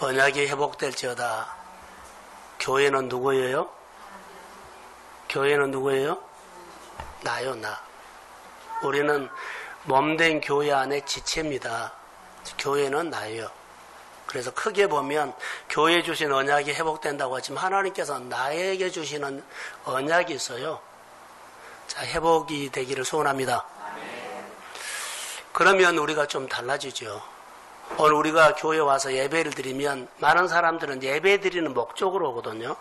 언약이 회복될지어다. 교회는 누구예요? 교회는 누구예요? 나요, 나. 우리는 몸된 교회 안에 지체입니다. 교회는 나예요. 그래서 크게 보면 교회에 주신 언약이 회복된다고 하지만 하나님께서 나에게 주시는 언약이 있어요. 자, 회복이 되기를 소원합니다. 그러면 우리가 좀 달라지죠. 오늘 우리가 교회에 와서 예배를 드리면 많은 사람들은 예배 드리는 목적으로 오거든요.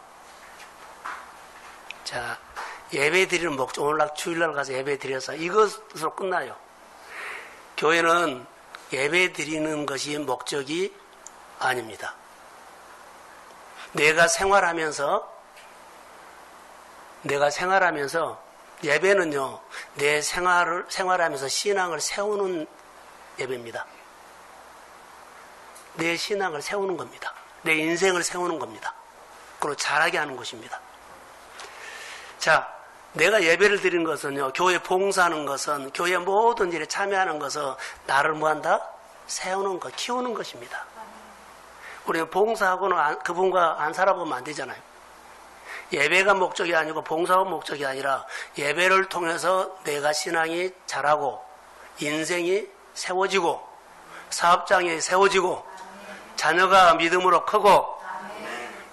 자, 예배 드리는 목적, 오늘날 주일날 가서 예배 드려서 이것으로 끝나요. 교회는 예배 드리는 것이 목적이 아닙니다. 내가 생활하면서 예배는요, 내 생활하면서 신앙을 세우는 예배입니다. 내 신앙을 세우는 겁니다. 내 인생을 세우는 겁니다. 그리고 잘하게 하는 것입니다. 자, 내가 예배를 드리는 것은요, 교회 봉사하는 것은, 교회 모든 일에 참여하는 것은 나를 뭐한다? 세우는 것, 키우는 것입니다. 우리는 봉사하고는 그분과 안 살아보면 안 되잖아요. 예배가 목적이 아니고 봉사가 목적이 아니라 예배를 통해서 내가 신앙이 자라고 인생이 세워지고 사업장이 세워지고 자녀가 믿음으로 크고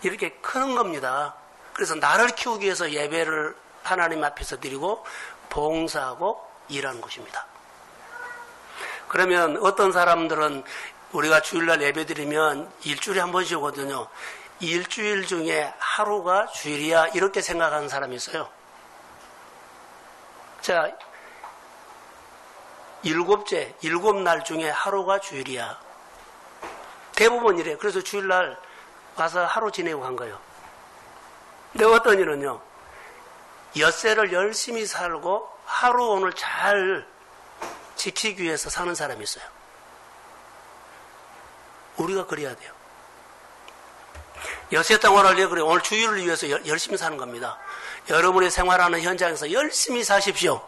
이렇게 크는 겁니다. 그래서 나를 키우기 위해서 예배를 하나님 앞에서 드리고 봉사하고 일하는 것입니다. 그러면 어떤 사람들은 우리가 주일날 예배 드리면 일주일에 한 번씩 오거든요. 일주일 중에 하루가 주일이야 이렇게 생각하는 사람이 있어요. 자, 7날 중에 하루가 주일이야. 대부분 이래요. 그래서 주일날 와서 하루 지내고 간 거예요. 근데 어떤 이는요, 엿새를 열심히 살고 하루 오늘 잘 지키기 위해서 사는 사람이 있어요. 우리가 그래야 돼요. 엿새 동안을 그래 오늘 주일을 위해서 열심히 사는 겁니다. 여러분의 생활하는 현장에서 열심히 사십시오.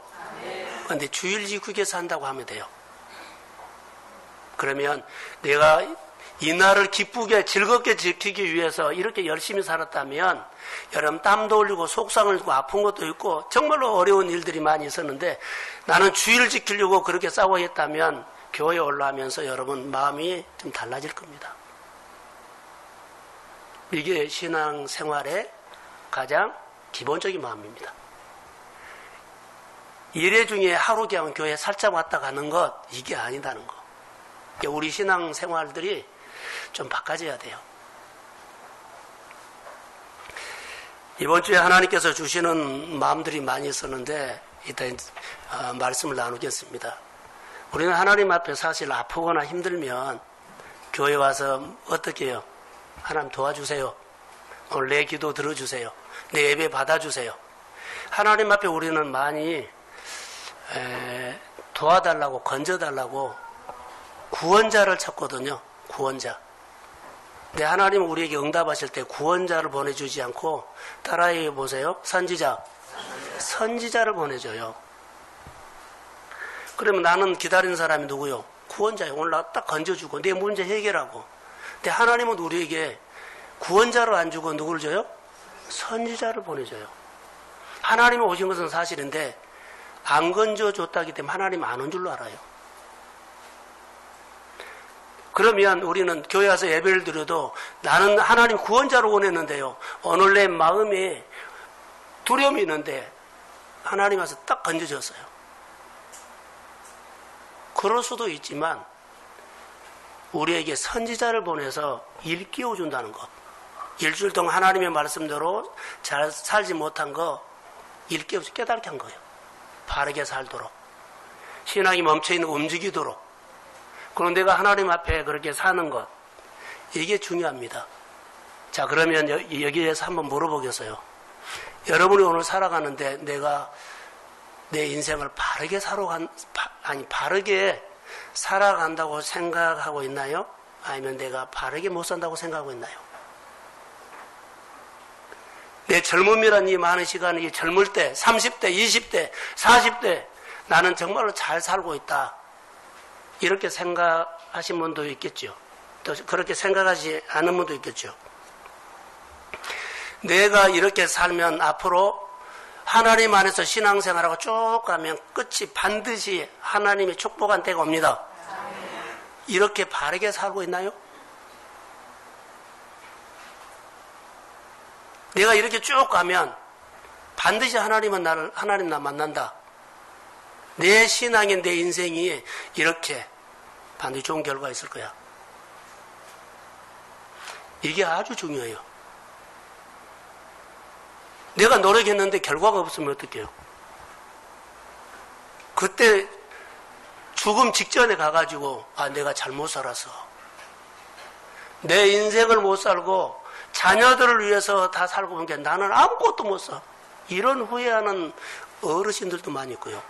그런데 주일 지키게 산다고 하면 돼요. 그러면 내가 이 날을 기쁘게 즐겁게 지키기 위해서 이렇게 열심히 살았다면 여러분 땀도 흘리고 속상을 있고 아픈 것도 있고 정말로 어려운 일들이 많이 있었는데 나는 주일 지키려고 그렇게 싸워 했다면 교회에 올라오면서 여러분 마음이 좀 달라질 겁니다. 이게 신앙생활의 가장 기본적인 마음입니다. 일회 중에 하루 그냥 교회 살짝 왔다 가는 것 이게 아니다는 거. 우리 신앙생활들이 좀 바꿔져야 돼요. 이번 주에 하나님께서 주시는 마음들이 많이 있었는데 이따 말씀을 나누겠습니다. 우리는 하나님 앞에 사실 아프거나 힘들면 교회 와서 어떻게 해요? 하나님 도와주세요. 오늘 내 기도 들어주세요. 내 예배 받아주세요. 하나님 앞에 우리는 많이 도와달라고 건져달라고 구원자를 찾거든요. 구원자. 근데 하나님은 우리에게 응답하실 때 구원자를 보내주지 않고 따라해 보세요. 선지자를 보내줘요. 그러면 나는 기다리는 사람이 누구요? 구원자예요. 오늘 나 딱 건져주고 내 문제 해결하고. 근데 하나님은 우리에게 구원자를 안 주고 누구를 줘요? 선지자를 보내줘요. 하나님이 오신 것은 사실인데 안 건져줬다기 때문에 하나님 안 온 줄로 알아요. 그러면 우리는 교회 와서 예배를 드려도 나는 하나님 구원자로 원했는데요. 오늘 내 마음에 두려움이 있는데 하나님 와서 딱 건져줬어요. 그럴 수도 있지만 우리에게 선지자를 보내서 일깨워준다는 것. 일주일 동안 하나님의 말씀대로 잘 살지 못한 거 일깨워서 깨닫게 한 거예요. 바르게 살도록. 신앙이 멈춰있는 거 움직이도록. 그럼 내가 하나님 앞에 그렇게 사는 것. 이게 중요합니다. 자, 그러면 여기에서 한번 물어보겠어요. 여러분이 오늘 살아가는데 내가 내 인생을 바르게 살아간다고 생각하고 있나요? 아니면 내가 바르게 못 산다고 생각하고 있나요? 내 젊음이란 이 많은 시간을 이 젊을 때, 30대, 20대, 40대 나는 정말로 잘 살고 있다. 이렇게 생각하신 분도 있겠죠. 또 그렇게 생각하지 않는 분도 있겠죠. 내가 이렇게 살면 앞으로 하나님 안에서 신앙생활하고 쭉 가면 끝이 반드시 하나님의 축복한 때가 옵니다. 이렇게 바르게 살고 있나요? 내가 이렇게 쭉 가면 반드시 하나님 나 만난다. 내 신앙인 내 인생이 이렇게 반드시 좋은 결과가 있을 거야. 이게 아주 중요해요. 내가 노력했는데 결과가 없으면 어떡해요? 그때 죽음 직전에 가가지고 내가 잘못 살아서 내 인생을 못 살고 자녀들을 위해서 다 살고 본 게 나는 아무것도 못 사. 이런 후회하는 어르신들도 많이 있고요.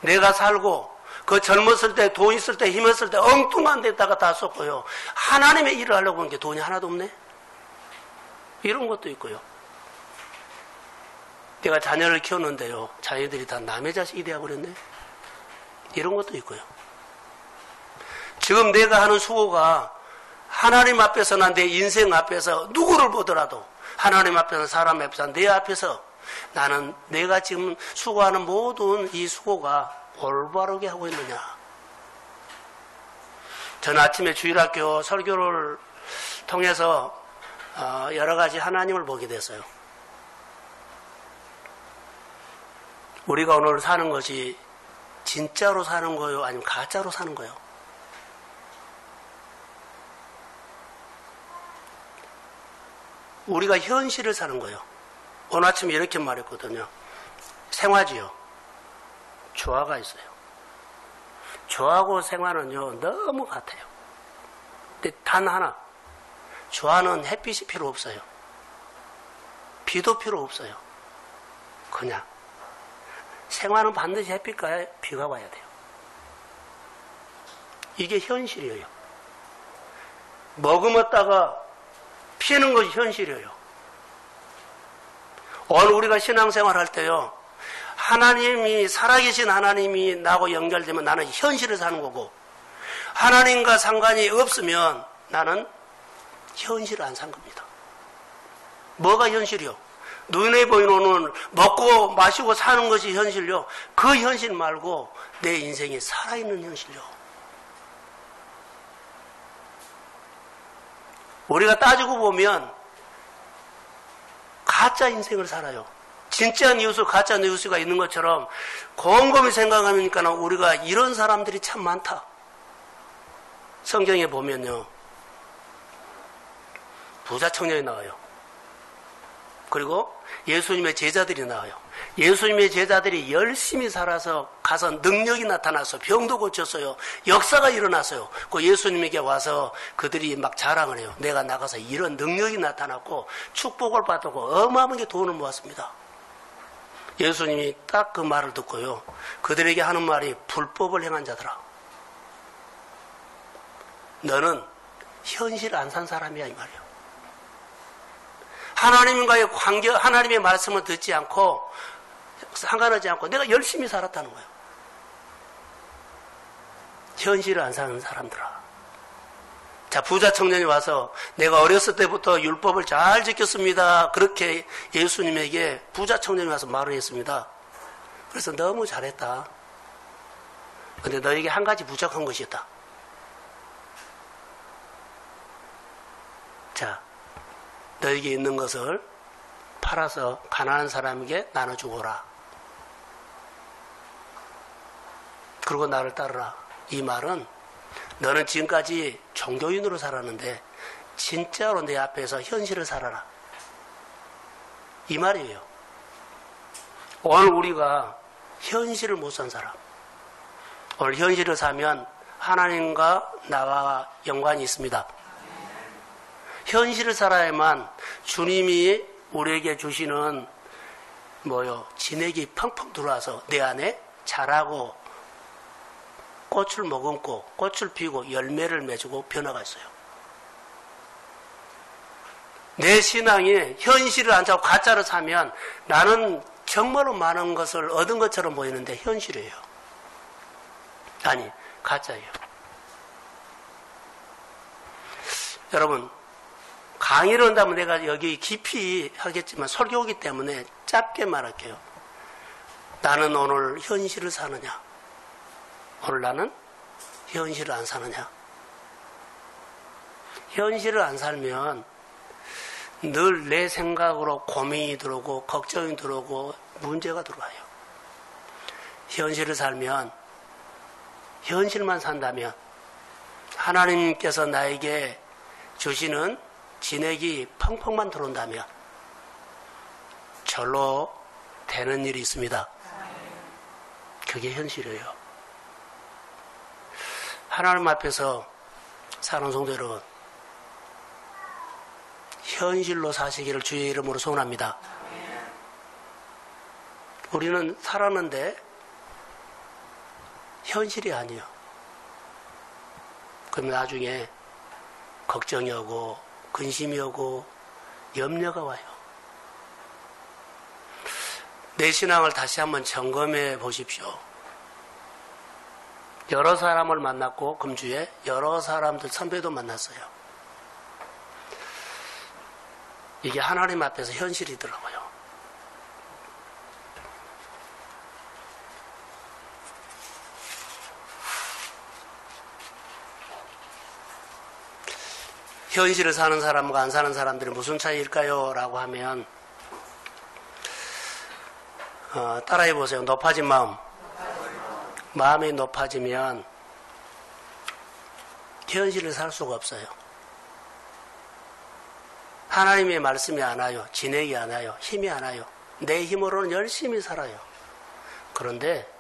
내가 살고 그 젊었을 때 돈 있을 때 힘었을 때 엉뚱한 데다가 다 썼고요. 하나님의 일을 하려고 하는 게 돈이 하나도 없네. 이런 것도 있고요. 내가 자녀를 키웠는데요. 자녀들이 다 남의 자식이 되어버렸네. 이런 것도 있고요. 지금 내가 하는 수고가 하나님 앞에서나 내 인생 앞에서 누구를 보더라도 하나님 앞에서 사람 앞에서 내 앞에서 나는 내가 지금 수고하는 모든 이 수고가 올바르게 하고 있느냐. 저는 아침에 주일학교 설교를 통해서 여러 가지 하나님을 보게 됐어요. 우리가 오늘 사는 것이 진짜로 사는 거요? 아니면 가짜로 사는 거요? 우리가 현실을 사는 거요. 오늘 아침에 이렇게 말했거든요. 생화지요. 조화가 있어요. 조화하고 생화는요, 너무 같아요. 근데 단 하나. 조화는 햇빛이 필요 없어요. 비도 필요 없어요. 그냥. 생화는 반드시 햇빛과 비가 와야 돼요. 이게 현실이에요. 머금었다가 피는 것이 현실이에요. 오늘 우리가 신앙생활 할 때요, 하나님이, 살아계신 하나님이 나하고 연결되면 나는 현실을 사는 거고, 하나님과 상관이 없으면 나는 현실을 안 산 겁니다. 뭐가 현실이요? 눈에 보이는 먹고 마시고 사는 것이 현실요. 그 현실 말고 내 인생이 살아있는 현실요. 우리가 따지고 보면 가짜 인생을 살아요. 진짜 뉴스, 가짜 뉴스가 있는 것처럼 곰곰이 생각하니까 우리가 이런 사람들이 참 많다. 성경에 보면요, 부자 청년이 나와요. 그리고 예수님의 제자들이 나와요. 예수님의 제자들이 열심히 살아서 가서 능력이 나타나서 병도 고쳤어요. 역사가 일어났어요. 그 예수님에게 와서 그들이 막 자랑을 해요. 내가 나가서 이런 능력이 나타났고 축복을 받았고 어마어마하게 돈을 모았습니다. 예수님이 딱 그 말을 듣고요, 그들에게 하는 말이 불법을 행한 자들아, 너는 현실 안 산 사람이야, 이 말이에요. 하나님과의 관계, 하나님의 말씀을 듣지 않고 상관하지 않고 내가 열심히 살았다는 거예요. 현실을 안 사는 사람들아. 자, 부자 청년이 와서 내가 어렸을 때부터 율법을 잘 지켰습니다. 그렇게 예수님에게 부자 청년이 와서 말을 했습니다. 그래서 너무 잘했다. 근데 너에게 한 가지 부족한 것이 있다. 자, 너에게 있는 것을 팔아서 가난한 사람에게 나눠주거라. 그리고 나를 따르라. 이 말은 너는 지금까지 종교인으로 살았는데 진짜로 내 앞에서 현실을 살아라. 이 말이에요. 오늘 우리가 현실을 못 산 사람, 오늘 현실을 사면 하나님과 나와 연관이 있습니다. 현실을 살아야만 주님이 우리에게 주시는 진액이 펑펑 들어와서 내 안에 자라고 꽃을 머금고 꽃을 피우고 열매를 맺고 변화가 있어요. 내 신앙이 현실을 안 차고 가짜를 사면 나는 정말로 많은 것을 얻은 것처럼 보이는데 현실이에요. 아니, 가짜예요. 여러분, 강의를 한다면 내가 여기 깊이 하겠지만 설교이기 때문에 짧게 말할게요. 나는 오늘 현실을 사느냐? 오늘 나는 현실을 안 사느냐? 현실을 안 살면 늘 내 생각으로 고민이 들어오고 걱정이 들어오고 문제가 들어와요. 현실을 살면, 현실만 산다면 하나님께서 나에게 주시는 진액이 펑펑만 들어온다면 절로 되는 일이 있습니다. 그게 현실이에요. 하나님 앞에서 사는 성도 여러분, 현실로 사시기를 주의 이름으로 소원합니다. 우리는 살았는데 현실이 아니에요. 그럼 나중에 걱정이 오고 근심이 오고 염려가 와요. 내 신앙을 다시 한번 점검해 보십시오. 여러 사람을 만났고 금주에 여러 사람들 선배도 만났어요. 이게 하나님 앞에서 현실이더라고요. 현실을 사는 사람과 안 사는 사람들이 무슨 차이일까요? 라고 하면 따라해 보세요. 높아진 마음. 마음이 높아지면 현실을 살 수가 없어요. 하나님의 말씀이 안 와요. 진액이 안 와요. 힘이 안 와요. 내 힘으로는 열심히 살아요. 그런데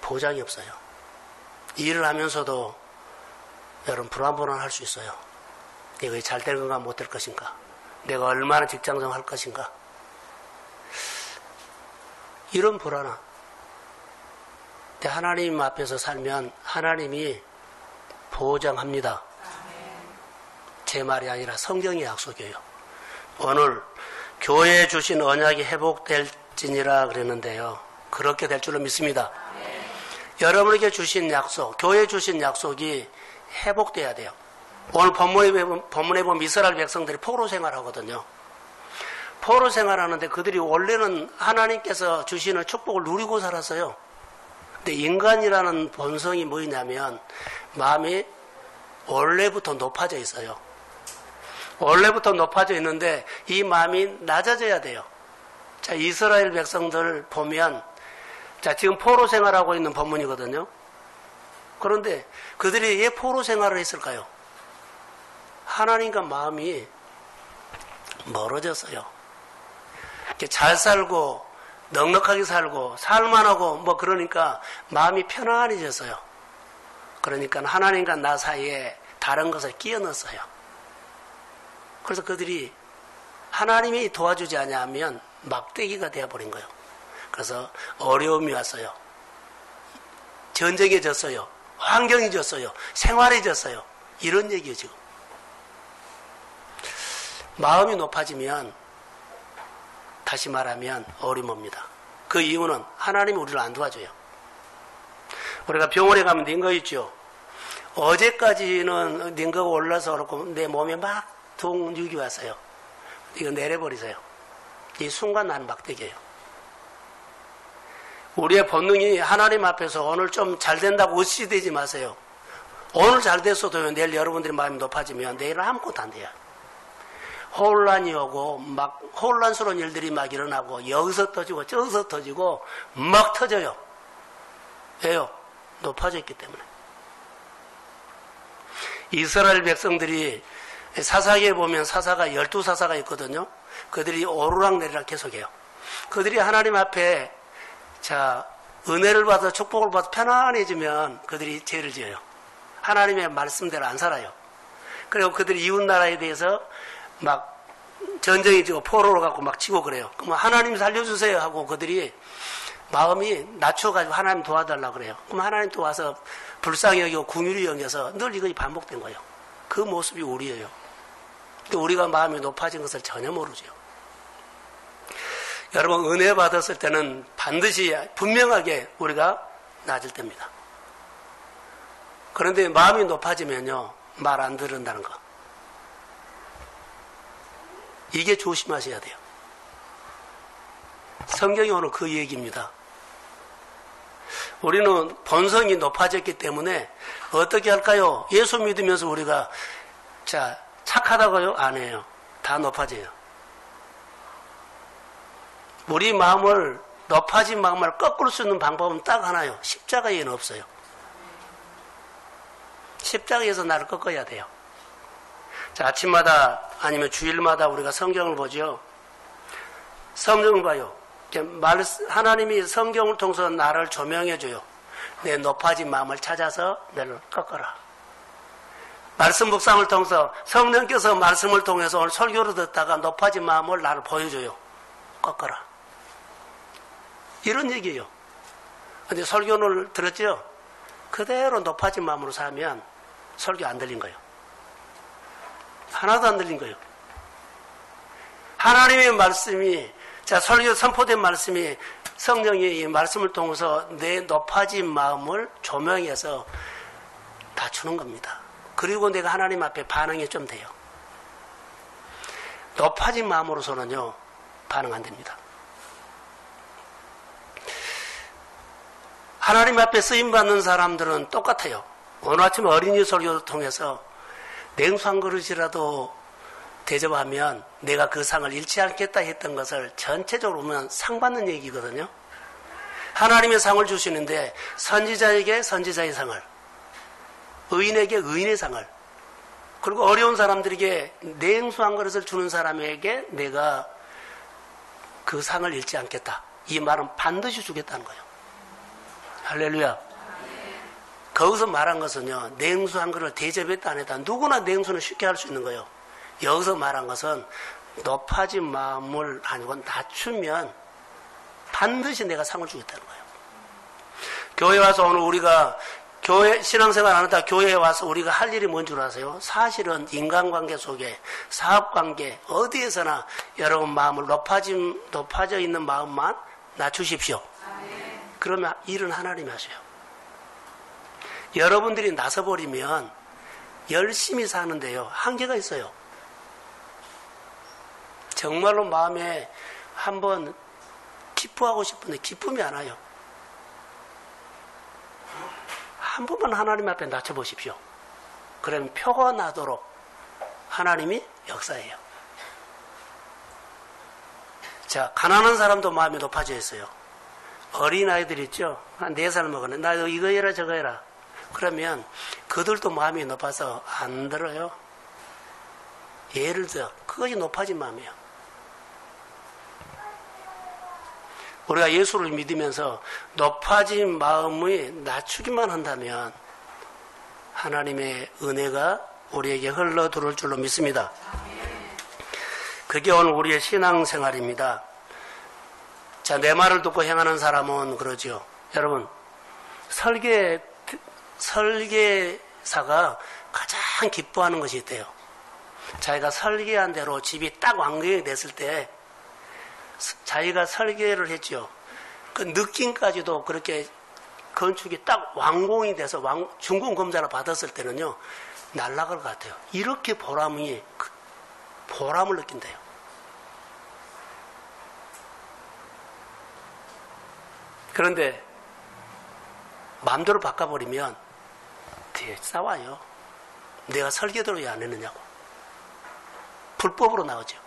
보장이 없어요. 일을 하면서도 여러분 불안불안할 수 있어요. 내가 잘 될 건가 못 될 것인가? 내가 얼마나 직장생활 할 것인가? 이런 불안함. 근데 하나님 앞에서 살면 하나님이 보장합니다. 제 말이 아니라 성경의 약속이에요. 오늘 교회에 주신 언약이 회복될지니라 그랬는데요. 그렇게 될 줄로 믿습니다. 여러분에게 주신 약속, 교회에 주신 약속이 회복돼야 돼요. 오늘 본문에 보면 이스라엘 백성들이 포로 생활하거든요. 포로 생활하는데 그들이 원래는 하나님께서 주시는 축복을 누리고 살았어요. 근데 인간이라는 본성이 뭐냐면 마음이 원래부터 높아져 있어요. 원래부터 높아져 있는데 이 마음이 낮아져야 돼요. 자, 이스라엘 백성들 보면 자, 지금 포로 생활하고 있는 본문이거든요. 그런데 그들이 왜 포로 생활을 했을까요? 하나님과 마음이 멀어졌어요. 잘 살고 넉넉하게 살고 살만하고 뭐 그러니까 마음이 편안해졌어요. 그러니까 하나님과 나 사이에 다른 것을 끼워 넣었어요. 그래서 그들이 하나님이 도와주지 않으면 막대기가 되어버린 거예요. 그래서 어려움이 왔어요. 전쟁이 졌어요. 환경이 졌어요. 생활이 졌어요. 이런 얘기예요 지금. 마음이 높아지면 다시 말하면 어림옵니다. 그 이유는 하나님이 우리를 안 도와줘요. 우리가 병원에 가면 링거 있죠. 어제까지는 링거가 올라서 그렇고 내 몸에 막 동육이 왔어요. 이거 내려버리세요. 이 순간 나는 막대기예요. 우리의 본능이 하나님 앞에서 오늘 좀 잘 된다고 으시대지 마세요. 오늘 잘 됐어도 내일 여러분들의 마음이 높아지면 내일은 아무것도 안 돼요. 혼란이 오고 막 혼란스러운 일들이 막 일어나고 여기서 터지고 저기서 터지고 막 터져요. 왜요? 높아져 있기 때문에. 이스라엘 백성들이 사사기에 보면 사사가 12사사가 있거든요. 그들이 오르락내리락 계속해요. 그들이 하나님 앞에 자 은혜를 받아 축복을 받아 편안해지면 그들이 죄를 지어요. 하나님의 말씀대로 안 살아요. 그리고 그들이 이웃나라에 대해서 막 전쟁이 지고 포로로 갖고 막 치고 그래요. 그럼 하나님 살려주세요 하고 그들이 마음이 낮춰가지고 하나님 도와달라고 그래요. 그럼 하나님 또 와서 불쌍히 여기고 긍휼히 여겨서 늘 이것이 반복된 거예요. 그 모습이 우리예요. 근데 우리가 마음이 높아진 것을 전혀 모르죠. 여러분 은혜 받았을 때는 반드시 분명하게 우리가 낮을 때입니다. 그런데 마음이 높아지면요 말 안 들은다는 거. 이게 조심하셔야 돼요. 성경이 오늘 그 얘기입니다. 우리는 본성이 높아졌기 때문에 어떻게 할까요? 예수 믿으면서 우리가 착하다고요? 안 해요. 다 높아져요. 우리 마음을 높아진 마음을 꺾을 수 있는 방법은 딱 하나요. 십자가에는 없어요. 십자가에서 나를 꺾어야 돼요. 자, 아침마다 아니면 주일마다 우리가 성경을 보죠. 성경을 봐요. 하나님이 성경을 통해서 나를 조명해줘요. 내 높아진 마음을 찾아서 나를 꺾어라. 말씀 묵상을 통해서 성령께서 말씀을 통해서 오늘 설교를 듣다가 높아진 마음을 나를 보여줘요. 꺾어라. 이런 얘기예요. 근데 설교를 들었죠? 그대로 높아진 마음으로 살면 설교 안 들린 거예요. 하나도 안 들린 거예요. 하나님의 말씀이, 설교 선포된 말씀이 성령이 이 말씀을 통해서 내 높아진 마음을 조명해서 낮추는 겁니다. 그리고 내가 하나님 앞에 반응이 좀 돼요. 높아진 마음으로서는요, 반응 안 됩니다. 하나님 앞에 쓰임받는 사람들은 똑같아요. 오늘 아침 어린이 설교를 통해서 냉수 한 그릇이라도 대접하면 내가 그 상을 잃지 않겠다 했던 것을 전체적으로 보면 상 받는 얘기거든요. 하나님의 상을 주시는데 선지자에게 선지자의 상을, 의인에게 의인의 상을, 그리고 어려운 사람들에게 냉수 한 그릇을 주는 사람에게 내가 그 상을 잃지 않겠다. 이 말은 반드시 주겠다는 거예요. 할렐루야. 거기서 말한 것은요, 냉수 한 그릇을 대접했다 안 했다. 누구나 냉수는 쉽게 할 수 있는 거예요. 여기서 말한 것은 높아진 마음을 아니고 낮추면 반드시 내가 상을 주겠다는 거예요. 교회 와서 오늘 우리가 교회 신앙생활 안 하다 교회에 와서 우리가 할 일이 뭔 줄 아세요? 사실은 인간관계 속에, 사업관계 어디에서나 여러분 마음을 높아져 있는 마음만 낮추십시오. 그러면 일은 하나님이 하셔요. 여러분들이 나서버리면 열심히 사는데요, 한계가 있어요. 정말로 마음에 한번 기뻐하고 싶은데 기쁨이 안 와요. 한 번만 하나님 앞에 낮춰보십시오. 그러면 표가 나도록 하나님이 역사해요. 자, 가난한 사람도 마음이 높아져 있어요. 어린아이들 있죠? 한 4살 먹었는데 나 이거 해라 저거 해라. 그러면 그들도 마음이 높아서 안 들어요. 예를 들어 그것이 높아진 마음이에요. 우리가 예수를 믿으면서 높아진 마음이 낮추기만 한다면 하나님의 은혜가 우리에게 흘러 들어올 줄로 믿습니다. 그게 오늘 우리의 신앙생활입니다. 자, 내 말을 듣고 행하는 사람은 그러죠. 여러분, 설계사가 가장 기뻐하는 것이 있대요. 자기가 설계한 대로 집이 딱 완공이 됐을 때 자기가 설계를 했죠. 그 느낌까지도 그렇게 건축이 딱 완공이 돼서 준공 검사를 받았을 때는요, 날아갈 것 같아요. 이렇게 보람을 느낀대요. 그런데 마음대로 바꿔버리면 뒤에 싸워요. 내가 설계대로 왜 안 했느냐고. 불법으로 나오죠.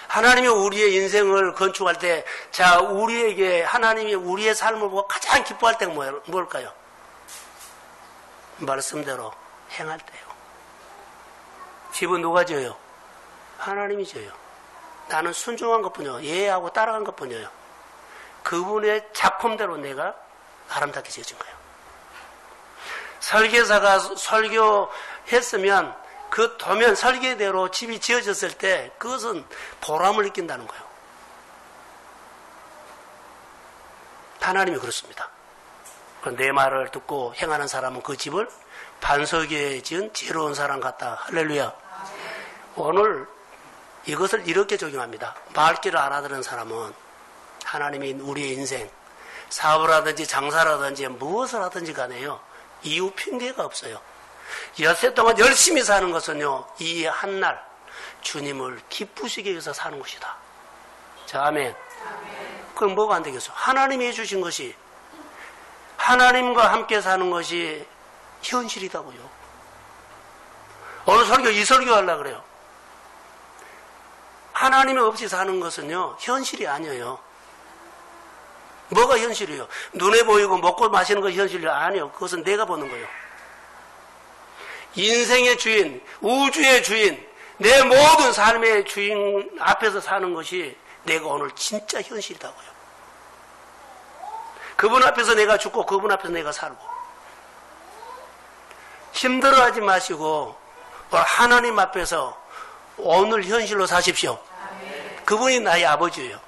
하나님이 우리의 인생을 건축할 때, 자, 우리에게 하나님이 우리의 삶을 보고 가장 기뻐할 때가 뭘까요? 말씀대로 행할 때요. 집은 누가 지어요? 하나님이 지어요. 나는 순종한 것뿐이요. 예하고 따라간 것뿐이에요. 그분의 작품대로 내가 아름답게 지어진 거예요. 설계사가 설교했으면 그 도면 설계대로 집이 지어졌을 때 그것은 보람을 느낀다는 거예요. 하나님이 그렇습니다. 내 말을 듣고 행하는 사람은 그 집을 반석에 지은 지혜로운 사람 같다. 할렐루야. 오늘 이것을 이렇게 적용합니다. 말귀를 알아들은 사람은 하나님이 우리의 인생, 사업을 하든지 장사라든지 무엇을 하든지 간에요, 이유 핑계가 없어요. 엿새 동안 열심히 사는 것은요, 이 한 날, 주님을 기쁘시게 위해서 사는 것이다. 자, 아멘. 그럼 뭐가 안 되겠어? 하나님이 해주신 것이, 하나님과 함께 사는 것이 현실이다고요. 오늘 설교, 이 설교 하려고 그래요. 하나님 없이 사는 것은요, 현실이 아니에요. 뭐가 현실이에요? 눈에 보이고 먹고 마시는 것이 현실이 아니에요. 그것은 내가 보는 거예요. 인생의 주인, 우주의 주인, 내 모든 삶의 주인 앞에서 사는 것이 내가 오늘 진짜 현실이라고요. 그분 앞에서 내가 죽고 그분 앞에서 내가 살고. 힘들어하지 마시고 하나님 앞에서 오늘 현실로 사십시오. 그분이 나의 아버지예요.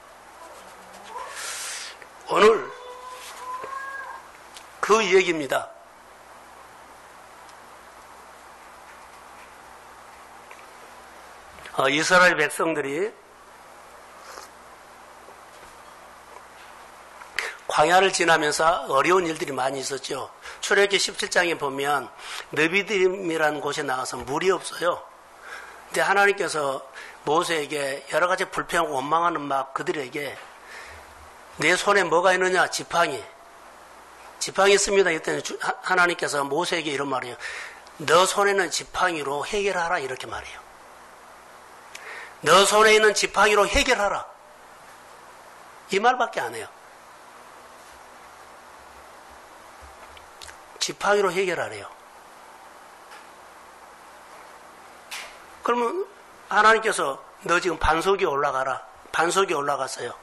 오늘 그 얘기입니다. 이스라엘 백성들이 광야를 지나면서 어려운 일들이 많이 있었죠. 출애굽기 17장에 보면 느비딤이라는 곳에 나가서 물이 없어요. 근데 하나님께서 모세에게 여러 가지 불평하고 원망하는 막 그들에게 내 손에 뭐가 있느냐? 지팡이 있습니다. 이때는 하나님께서 모세에게 이런 말이에요. 너 손에는 지팡이로 해결하라 이렇게 말해요. 너 손에 있는 지팡이로 해결하라. 이 말밖에 안 해요. 지팡이로 해결하래요. 그러면 하나님께서 너 지금 반석에 올라가라. 반석에 올라갔어요.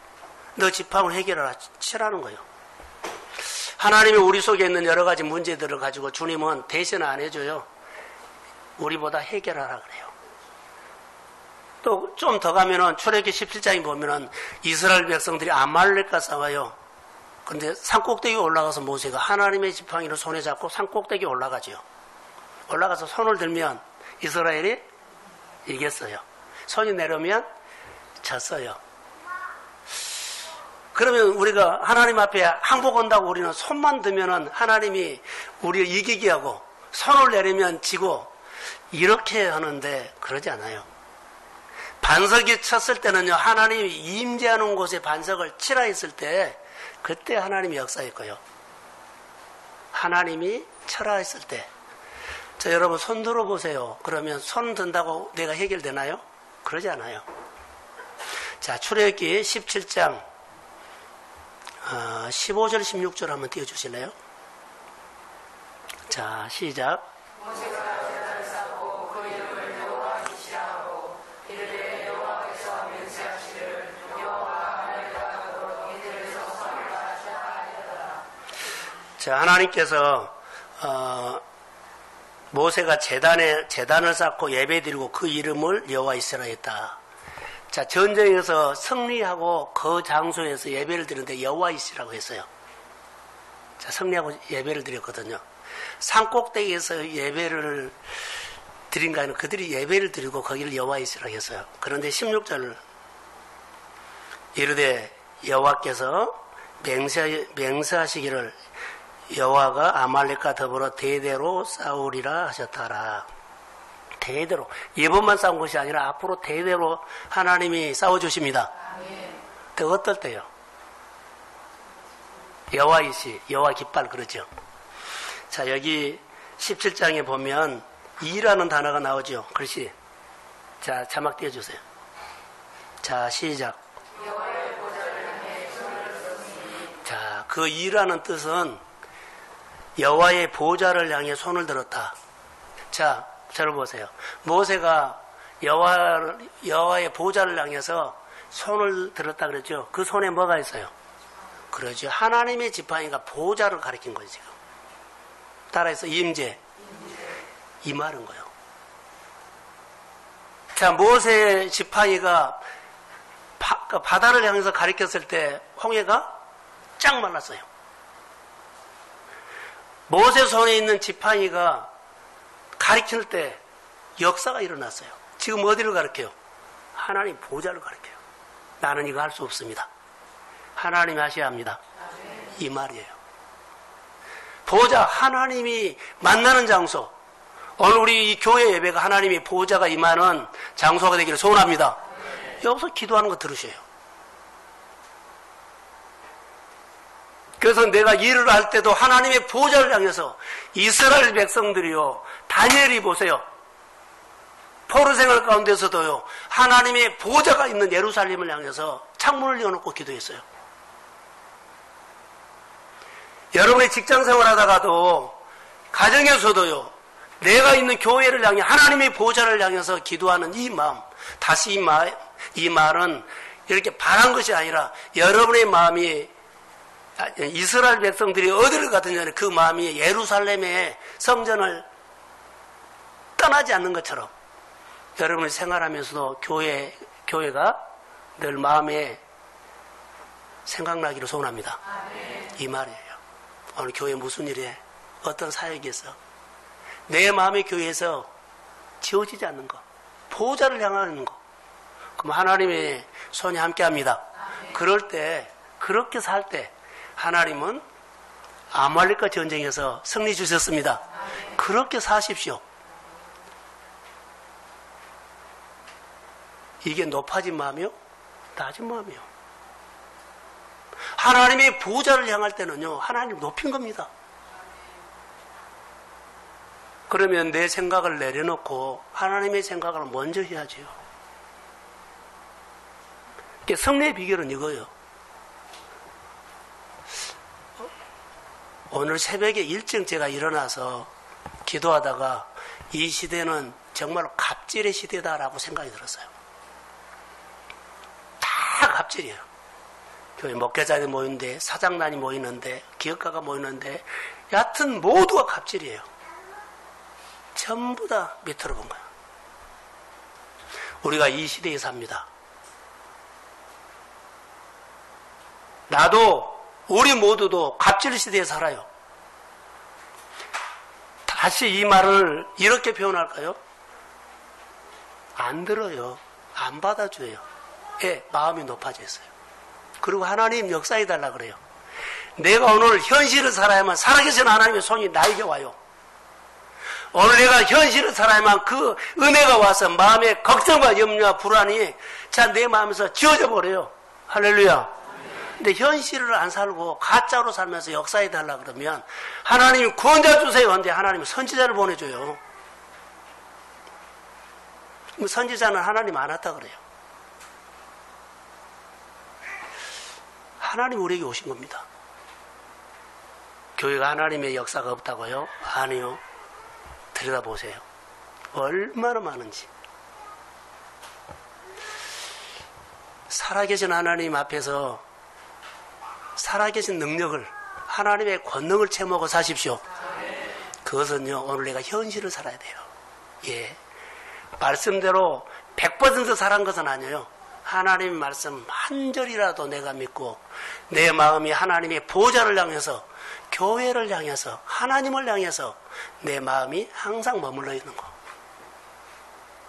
너 지팡이로 해결하라. 치라는 거예요. 하나님이 우리 속에 있는 여러 가지 문제들을 가지고 주님은 대신 안 해줘요. 우리보다 해결하라 그래요. 또 좀 더 가면은 출애굽기 17장에 보면은 이스라엘 백성들이 아말렉과 싸워요. 근데 산꼭대기에 올라가서 모세가 하나님의 지팡이를 손에 잡고 산꼭대기에 올라가죠. 올라가서 손을 들면 이스라엘이 이겼어요. 손이 내려오면 졌어요. 그러면 우리가 하나님 앞에 항복 온다고 우리는 손만 들면은 하나님이 우리를 이기게 하고 손을 내리면 지고 이렇게 하는데 그러지 않아요. 반석이 쳤을 때는요, 하나님이 임재하는 곳에 반석을 치라 했을 때 그때 하나님이 역사했고요. 하나님이 쳐라 했을 때. 자, 여러분 손 들어보세요. 그러면 손 든다고 내가 해결되나요? 그러지 않아요. 자, 출애굽기 17장 15절 16절 한번 띄워주실래요? 자, 시작. 자, 하나님께서 모세가 제단을 쌓고 예배드리고 그 이름을 여호와 이시라 했다. 자, 전쟁에서 승리하고 그 장소에서 예배를 드리는데 여호와 이시라고 했어요. 자, 승리하고 예배를 드렸거든요. 산꼭대기에서 예배를 드린 거 아니라 그들이 예배를 드리고 거기를 여호와 이시라고 했어요. 그런데 16절 이르되 여호와께서 맹세하시기를 여호와가 아말렉과 더불어 대대로 싸우리라 하셨더라. 대대로. 이번만 싸운 것이 아니라 앞으로 대대로 하나님이 싸워주십니다. 또 어떨 때요? 여호와이시, 여호와 깃발 그러죠. 자, 여기 17장에 보면 이라는 단어가 나오죠. 글씨. 자, 자막 띄워주세요. 자, 시작. 자, 그 이라는 뜻은 여호와의 보좌를 향해 손을 들었다. 자, 저를 보세요. 모세가 여호와의 보좌를 향해서 손을 들었다 그랬죠. 그 손에 뭐가 있어요? 그러죠. 하나님의 지팡이가 보좌를 가리킨 거죠. 지금. 따라해서 임재. 이 말인 거예요. 자, 모세의 지팡이가 바다를 향해서 가리켰을 때 홍해가 쫙 말랐어요. 모세 손에 있는 지팡이가 가리킬 때 역사가 일어났어요. 지금 어디를 가리켜요? 하나님 보좌를 가리켜요. 나는 이거 할 수 없습니다. 하나님이 하셔야 합니다. 이 말이에요. 보좌, 하나님이 만나는 장소. 오늘 우리 이 교회 예배가 하나님의 보호자가 임하는 장소가 되기를 소원합니다. 여기서 기도하는 거 들으셔요. 그래서 내가 일을 할 때도 하나님의 보호자를 향해서 이스라엘 백성들이요, 다니엘이 보세요. 포로 생활 가운데서도요, 하나님의 보호자가 있는 예루살렘을 향해서 창문을 열어놓고 기도했어요. 여러분의 직장 생활 하다가도, 가정에서도요, 내가 있는 교회를 향해 하나님의 보호자를 향해서 기도하는 이 마음, 다시 이 말은 이렇게 바란 것이 아니라 여러분의 마음이 이스라엘 백성들이 어디를 가든 간에 그 마음이 예루살렘의 성전을 떠나지 않는 것처럼 여러분이 생활하면서도 교회가 늘 마음에 생각나기를 소원합니다. 이 말이에요. 오늘 교회 무슨 일에 어떤 사역이 있어 내 마음의 교회에서 지워지지 않는 것, 보호자를 향하는 것, 그럼 하나님의 손이 함께합니다. 그럴 때, 그렇게 살 때 하나님은 아말렉과 전쟁에서 승리 주셨습니다. 그렇게 사십시오. 이게 높아진 마음이요? 낮은 마음이요. 하나님의 보호자를 향할 때는요, 하나님 높인 겁니다. 그러면 내 생각을 내려놓고 하나님의 생각을 먼저 해야지요. 승리의 비결은 이거예요. 오늘 새벽에 일찍 제가 일어나서 기도하다가 이 시대는 정말로 갑질의 시대다라고 생각이 들었어요. 다 갑질이에요. 교회 목회자들이 모이는데, 사장단이 모이는데, 기업가가 모이는데, 여하튼 모두가 갑질이에요. 전부 다 밑으로 본 거예요. 우리가 이 시대에 삽니다. 나도, 우리 모두도 갑질 시대에 살아요. 다시 이 말을 이렇게 표현할까요? 안 들어요. 안 받아줘요. 예, 마음이 높아져 있어요. 그리고 하나님 역사해달라 그래요. 내가 오늘 현실을 살아야만 살아계신 하나님의 손이 나에게 와요. 오늘 내가 현실을 살아야만 그 은혜가 와서 마음의 걱정과 염려와 불안이 자 내 마음에서 지워져 버려요. 할렐루야. 근데 현실을 안 살고 가짜로 살면서 역사해달라 그러면 하나님이 구원자 주세요. 근데 하나님은 선지자를 보내줘요. 선지자는 하나님 안 왔다 그래요. 하나님 우리에게 오신 겁니다. 교회가 하나님의 역사가 없다고요? 아니요. 들여다보세요. 얼마나 많은지. 살아계신 하나님 앞에서 살아계신 능력을, 하나님의 권능을 채먹어 사십시오. 그것은요, 오늘 내가 현실을 살아야 돼요. 예. 말씀대로 100% 살아간 것은 아니에요. 하나님의 말씀 한 절이라도 내가 믿고 내 마음이 하나님의 보호자를 향해서, 교회를 향해서, 하나님을 향해서 내 마음이 항상 머물러 있는 거.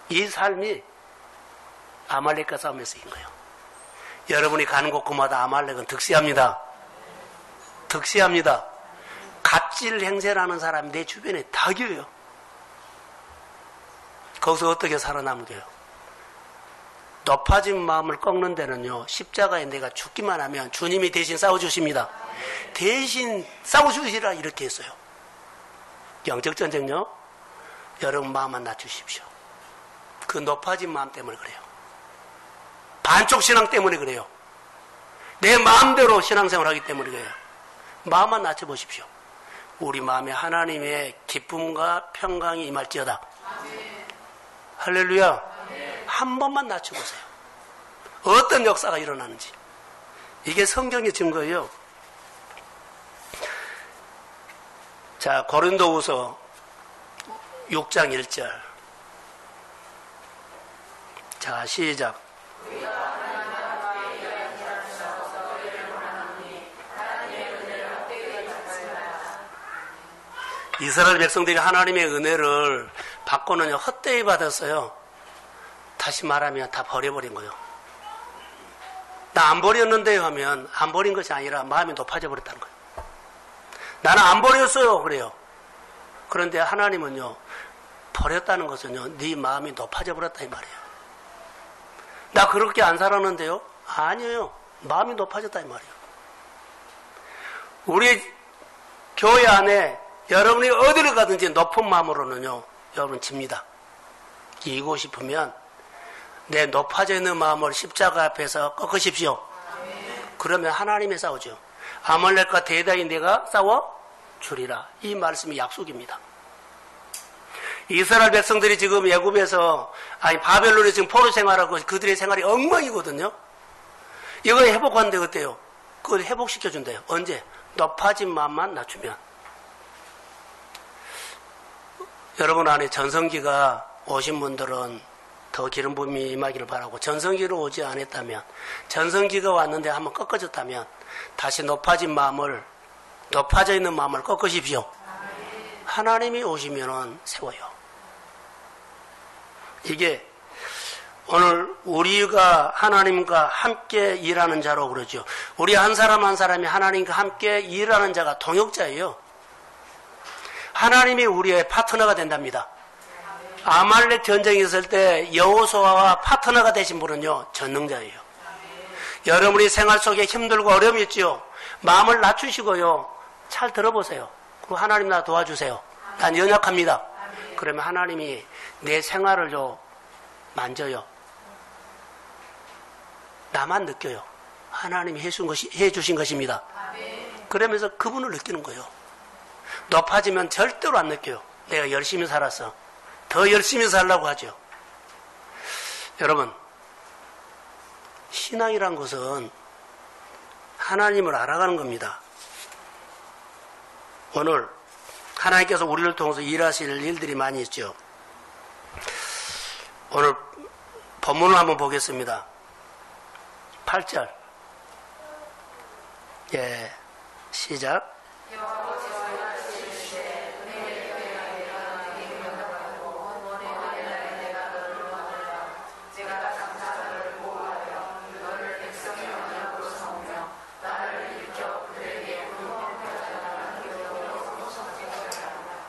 이 삶이 아말렉과 싸움에서 이긴 거예요. 여러분이 가는 곳곳마다 아말렉은 득세합니다. 득세합니다. 갑질 행세를 하는 사람이 내 주변에 닭이에요. 거기서 어떻게 살아남게요? 높아진 마음을 꺾는 데는요, 십자가에 내가 죽기만 하면 주님이 대신 싸워주십니다. 대신 싸워주시라 이렇게 했어요. 영적 전쟁요, 여러분 마음만 낮추십시오. 그 높아진 마음 때문에 그래요. 반쪽 신앙 때문에 그래요. 내 마음대로 신앙생활 하기 때문에 그래요. 마음만 낮춰보십시오. 우리 마음에 하나님의 기쁨과 평강이 임할지어다. 할렐루야. 한 번만 낮춰보세요. 어떤 역사가 일어나는지. 이게 성경의 증거예요. 자, 고린도후서 6장 1절. 자, 시작. 이스라엘 백성들이 하나님의 은혜를 받고는 헛되이 받았어요. 다시 말하면 다 버려버린 거예요. 나 안 버렸는데요 하면 안 버린 것이 아니라 마음이 높아져 버렸다는 거예요. 나는 안 버렸어요 그래요. 그런데 하나님은요, 버렸다는 것은요, 네 마음이 높아져 버렸다 이 말이에요. 나 그렇게 안 살았는데요? 아니에요. 마음이 높아졌다 이 말이에요. 우리 교회 안에 여러분이 어디를 가든지 높은 마음으로는요, 여러분 집니다. 이기고 싶으면 내 높아져 있는 마음을 십자가 앞에서 꺾으십시오. 그러면 하나님이 싸우죠. 아말렉과 대다이 내가 싸워 주리라. 이 말씀이 약속입니다. 이스라엘 백성들이 지금 애굽에서 바벨론에 지금 포로 생활하고 그들의 생활이 엉망이거든요. 이거 회복하는데 어때요? 그걸 회복시켜준대요. 언제? 높아진 마음만 낮추면. 여러분 안에 전성기가 오신 분들은 더 기름 부음이 임하기를 바라고, 전성기로 오지 않았다면, 전성기가 왔는데 한번 꺾어졌다면 다시 높아진 마음을, 높아져 있는 마음을 꺾으십시오. 하나님이 오시면은 세워요. 이게 오늘 우리가 하나님과 함께 일하는 자로 그러죠. 우리 한 사람 한 사람이 하나님과 함께 일하는 자가 동역자예요. 하나님이 우리의 파트너가 된답니다. 아말렉 전쟁이 있을 때 여호수아와 파트너가 되신 분은요, 전능자예요. 여러분이 생활 속에 힘들고 어려움이 있지요. 마음을 낮추시고요, 잘 들어보세요. 그리고 하나님 나 도와주세요. 난 연약합니다. 그러면 하나님이 내 생활을 만져요. 나만 느껴요. 하나님이 해주신 것입니다. 그러면서 그분을 느끼는 거예요. 높아지면 절대로 안 느껴요. 내가 열심히 살았어. 더 열심히 살라고 하죠. 여러분, 신앙이란 것은 하나님을 알아가는 겁니다. 오늘 하나님께서 우리를 통해서 일하실 일들이 많이 있죠. 오늘 본문을 한번 보겠습니다. 8절. 예, 시작.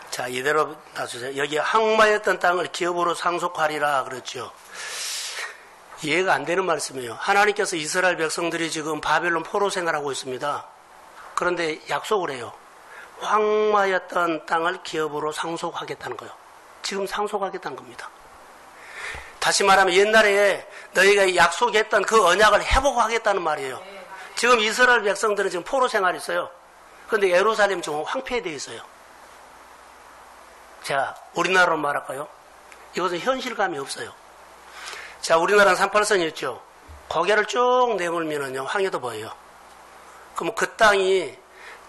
자, 이대로 놔주세요. 여기 항마였던 땅을 기업으로 상속하리라 그랬죠. 이해가 안 되는 말씀이에요. 하나님께서 이스라엘 백성들이 지금 바벨론 포로 생활하고 있습니다. 그런데 약속을 해요. 황마였던 땅을 기업으로 상속하겠다는 거예요. 지금 상속하겠다는 겁니다. 다시 말하면 옛날에 너희가 약속했던 그 언약을 회복하겠다는 말이에요. 지금 이스라엘 백성들은 지금 포로 생활이 있어요. 그런데 예루살렘 지금 황폐되어 있어요. 자, 우리나라로 말할까요? 이것은 현실감이 없어요. 자, 우리나라는 38선이었죠. 고개를 쭉 내밀면은요, 황해도 보여요. 그럼 그 땅이,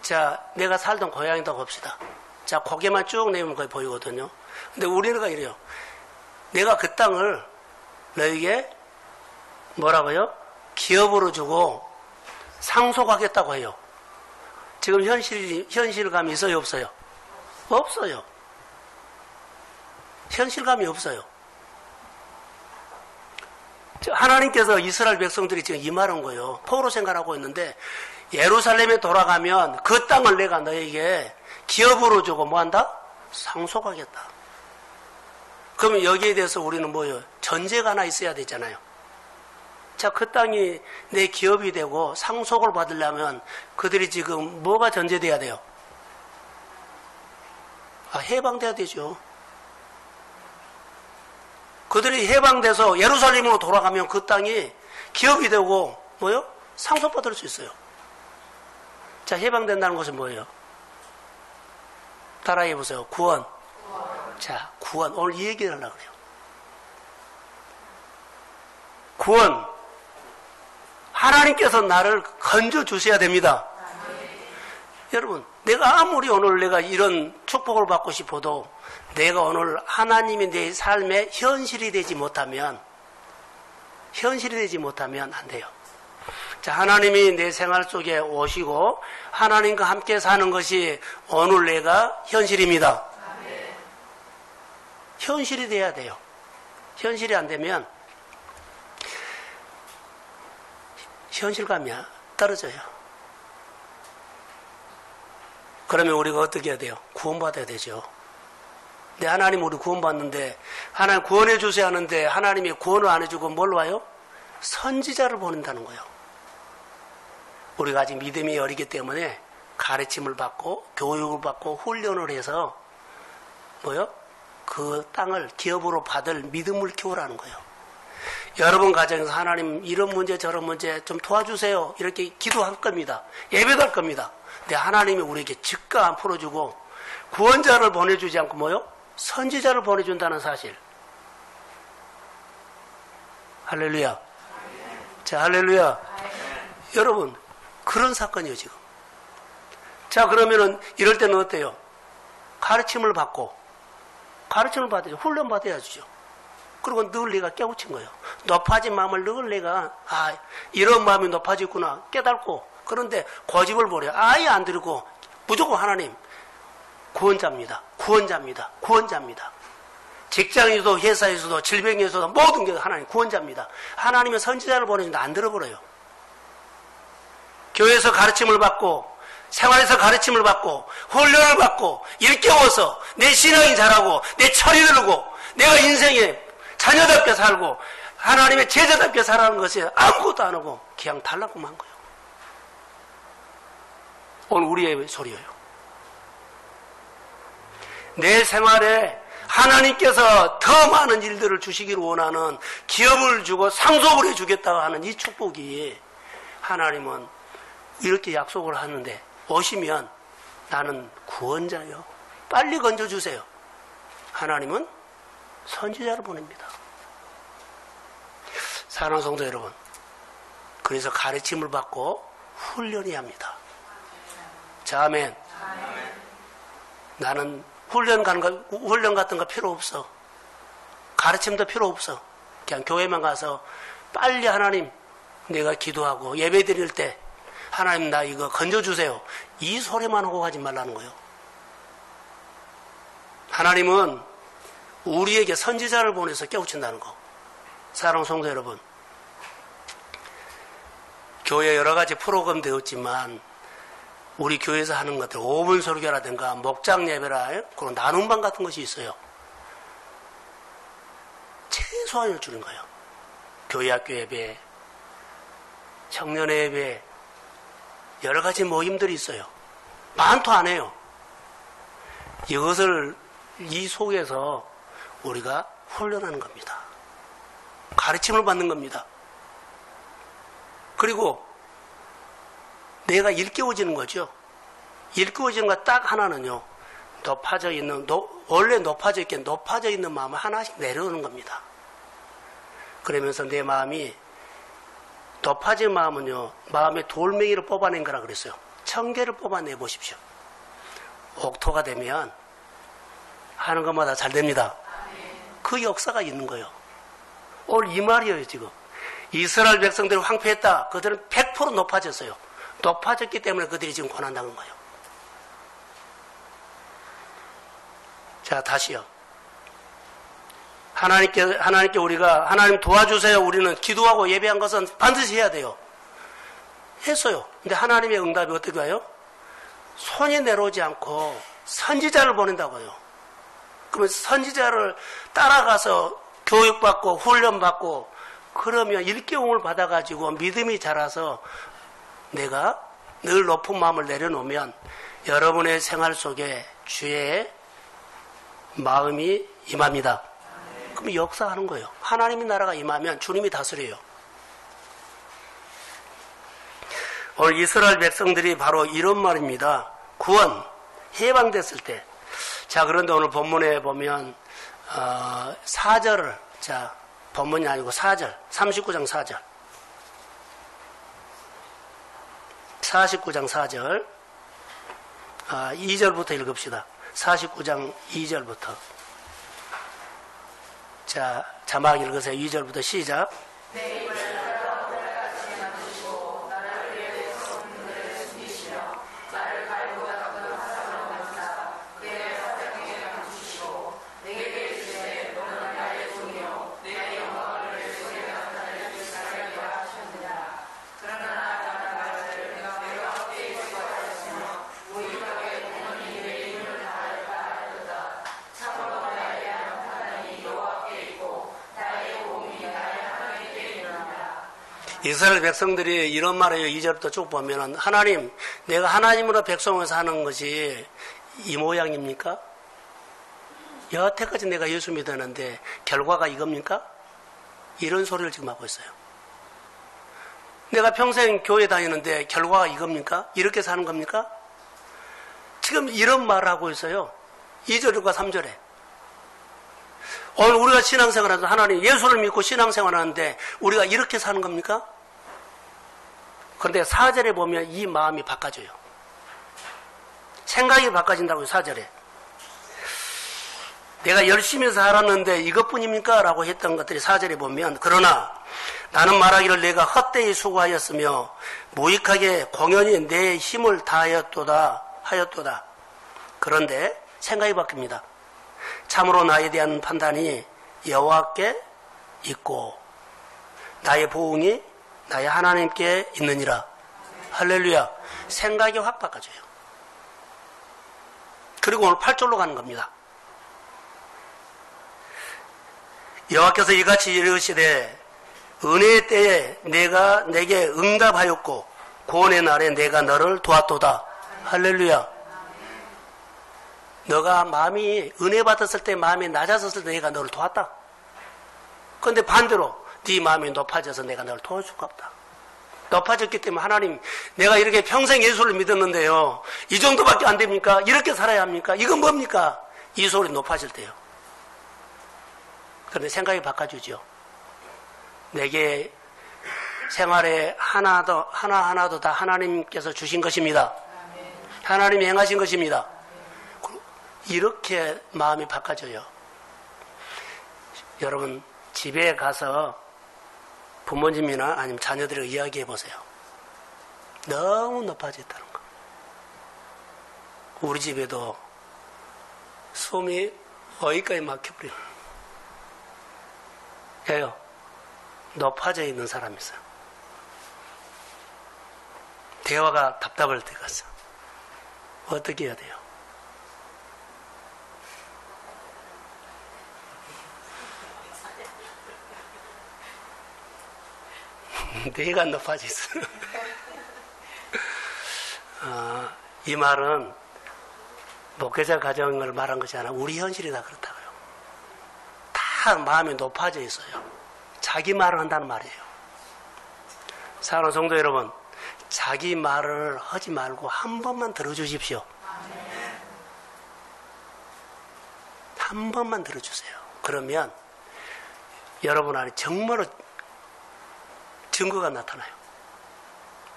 자, 내가 살던 고향이라고 봅시다. 자, 고개만 쭉 내밀면 거기 보이거든요. 근데 우리나라가 이래요. 내가 그 땅을 너에게 뭐라고요? 기업으로 주고 상속하겠다고 해요. 지금 현실감이 있어요, 없어요? 없어요. 현실감이 없어요. 하나님께서 이스라엘 백성들이 지금 이 말한 거예요. 포로 생활하고 있는데 예루살렘에 돌아가면 그 땅을 내가 너에게 기업으로 주고 뭐한다? 상속하겠다. 그러면 여기에 대해서 우리는 뭐예요? 전제가 하나 있어야 되잖아요. 자, 그 땅이 내 기업이 되고 상속을 받으려면 그들이 지금 뭐가 전제돼야 돼요? 해방돼야 되죠. 그들이 해방돼서 예루살렘으로 돌아가면 그 땅이 기업이 되고 뭐요? 상속받을 수 있어요. 자, 해방된다는 것은 뭐예요? 따라해 보세요. 구원. 자, 구원. 오늘 이 얘기를 하려고 그래요. 구원. 하나님께서 나를 건져 주셔야 됩니다. 여러분, 내가 아무리 오늘 내가 이런 축복을 받고 싶어도 내가 오늘 하나님이 내 삶의 현실이 되지 못하면 안 돼요. 자, 하나님이 내 생활 속에 오시고 하나님과 함께 사는 것이 오늘 내가 현실입니다. 현실이 돼야 돼요. 현실이 안 되면 현실감이 떨어져요. 그러면 우리가 어떻게 해야 돼요? 구원받아야 되죠. 내 하나님 우리 구원받는데 하나님 구원해 주세요 하는데 하나님이 구원을 안 해주고 뭘로 와요? 선지자를 보낸다는 거예요. 우리가 아직 믿음이 어리기 때문에 가르침을 받고 교육을 받고 훈련을 해서 뭐요? 그 땅을 기업으로 받을 믿음을 키우라는 거예요. 여러분 가정에서 하나님 이런 문제 저런 문제 좀 도와주세요 이렇게 기도할 겁니다. 예배도 할 겁니다. 근데 하나님이 우리에게 즉각 안 풀어주고 구원자를 보내주지 않고 뭐요? 선지자를 보내준다는 사실. 할렐루야. 자, 할렐루야. 여러분 그런 사건이에요 지금. 자, 그러면은 이럴 때는 어때요? 가르침을 받고 가르침을 받아야죠. 훈련 받아야죠. 그리고 늘 내가 깨우친 거예요. 높아진 마음을 늘 내가 이런 마음이 높아졌구나 깨닫고 그런데 고집을 부려 아예 안 들고 무조건 하나님 구원자입니다. 구원자입니다. 구원자입니다. 직장에서도 회사에서도 질병에서도 모든 게 하나님 구원자입니다. 하나님의 선지자를 보내는데 안 들어버려요. 교회에서 가르침을 받고 생활에서 가르침을 받고 훈련을 받고 일깨워서 내 신앙이 자라고 내 철이 들고 내가 인생에 자녀답게 살고 하나님의 제자답게 살아가는 것이 아무것도 안 하고 그냥 달라고만 한 거예요. 오늘 우리의 소리예요. 내 생활에 하나님께서 더 많은 일들을 주시기를 원하는 기업을 주고 상속을 해주겠다고 하는 이 축복이 하나님은 이렇게 약속을 하는데 오시면 나는 구원자요. 빨리 건져주세요. 하나님은 선지자를 보냅니다. 사랑하는 성도 여러분, 그래서 가르침을 받고 훈련해야 합니다. 자, 아멘. 나는 훈련 같은 거 필요 없어. 가르침도 필요 없어. 그냥 교회만 가서 빨리 하나님 내가 기도하고 예배 드릴 때 하나님 나 이거 건져주세요. 이 소리만 하고 가지 말라는 거예요. 하나님은 우리에게 선지자를 보내서 깨우친다는 거. 사랑하는 성도 여러분, 교회 여러 가지 프로그램 되었지만 우리 교회에서 하는 것들 5분 설교라든가 목장 예배라 그런 나눔반 같은 것이 있어요. 최소한을 주는 거예요. 교회 학교 예배, 청년회 예배, 여러 가지 모임들이 있어요. 많도 안 해요. 이것을 이 속에서 우리가 훈련하는 겁니다. 가르침을 받는 겁니다. 그리고 내가 일깨워지는 거죠. 일깨워지는 것 딱 하나는요. 높아져 있는 원래 높아져 있는 마음을 하나씩 내려오는 겁니다. 그러면서 내 마음이 높아진 마음은요. 마음의 돌멩이를 뽑아낸 거라 그랬어요. 청개를 뽑아내 보십시오. 옥토가 되면 하는 것마다 잘 됩니다. 그 역사가 있는 거예요. 오늘 이 말이에요 지금. 이스라엘 백성들이 황폐했다. 그들은 100% 높아졌어요. 높아졌기 때문에 그들이 지금 고난당한 거예요. 자, 다시요. 하나님께 우리가 하나님 도와주세요. 우리는 기도하고 예배한 것은 반드시 해야 돼요. 했어요. 근데 하나님의 응답이 어떻게 와요? 손이 내려오지 않고 선지자를 보낸다고요. 그러면 선지자를 따라가서 교육받고 훈련받고 그러면 일깨움을 받아가지고 믿음이 자라서 내가 늘 높은 마음을 내려놓으면 여러분의 생활 속에 주의 마음이 임합니다. 그럼 역사하는 거예요. 하나님의 나라가 임하면 주님이 다스려요. 오늘 이스라엘 백성들이 바로 이런 말입니다. 구원, 해방됐을 때. 자, 그런데 오늘 본문에 보면 4절을 자, 본문이 아니고 4절, 39장 4절. 49장 4절. 2절부터 읽읍시다. 49장 2절부터. 자, 자막 읽으세요. 2절부터 시작. 이스라엘 백성들이 이런 말을 2절부터 쭉 보면은 하나님, 내가 하나님으로 백성을 사는 것이 이 모양입니까? 여태까지 내가 예수 믿었는데 결과가 이겁니까? 이런 소리를 지금 하고 있어요. 내가 평생 교회 다니는데 결과가 이겁니까? 이렇게 사는 겁니까? 지금 이런 말을 하고 있어요. 2절과 3절에. 오늘 우리가 신앙생활하면서 하나님 예수를 믿고 신앙생활하는데 우리가 이렇게 사는 겁니까? 그런데 4절에 보면 이 마음이 바꿔져요. 생각이 바꿔진다고요. 4절에. 내가 열심히 살았는데 이것뿐입니까? 라고 했던 것들이 4절에 보면 그러나 나는 말하기를 내가 헛되이 수고하였으며 무익하게 공연히 내 힘을 다하였도다 하였도다. 그런데 생각이 바뀝니다. 참으로 나에 대한 판단이 여호와께 있고 나의 보응이 나의 하나님께 있느니라. 할렐루야. 생각이 확 바꿔져요. 그리고 오늘 8절로 가는 겁니다. 여호와께서 이같이 이르시되 은혜의 때에 내가 내게 응답하였고 구원의 날에 내가 너를 도왔도다. 할렐루야. 너가 마음이 은혜 받았을 때 마음이 낮아졌을 때 내가 너를 도왔다. 그런데 반대로 네 마음이 높아져서 내가 너를 도와줄 수가 없다. 높아졌기 때문에 하나님 내가 이렇게 평생 예수를 믿었는데요. 이 정도밖에 안 됩니까? 이렇게 살아야 합니까? 이건 뭡니까? 이 소리 높아질 때요. 그런데 생각이 바꿔주죠. 내게 생활에 하나하나도 다 하나님께서 주신 것입니다. 하나님이 행하신 것입니다. 이렇게 마음이 바꿔져요. 여러분 집에 가서 부모님이나 아니면 자녀들이랑 이야기해 보세요. 너무 높아졌다는 거. 우리 집에도 숨이 어디까지 막혀버려요. 왜요? 높아져 있는 사람이 있어요. 대화가 답답할 때가 있어. 어떻게 해야 돼요? 내가 높아져 있어. 이 말은 목회자 가정을 말한 것이 아니라 우리 현실이 다 그렇다고요. 다 마음이 높아져 있어요. 자기 말을 한다는 말이에요. 사랑하는 성도 여러분, 자기 말을 하지 말고 한 번만 들어주십시오. 한 번만 들어주세요. 그러면 여러분 안에 정말로 증거가 나타나요.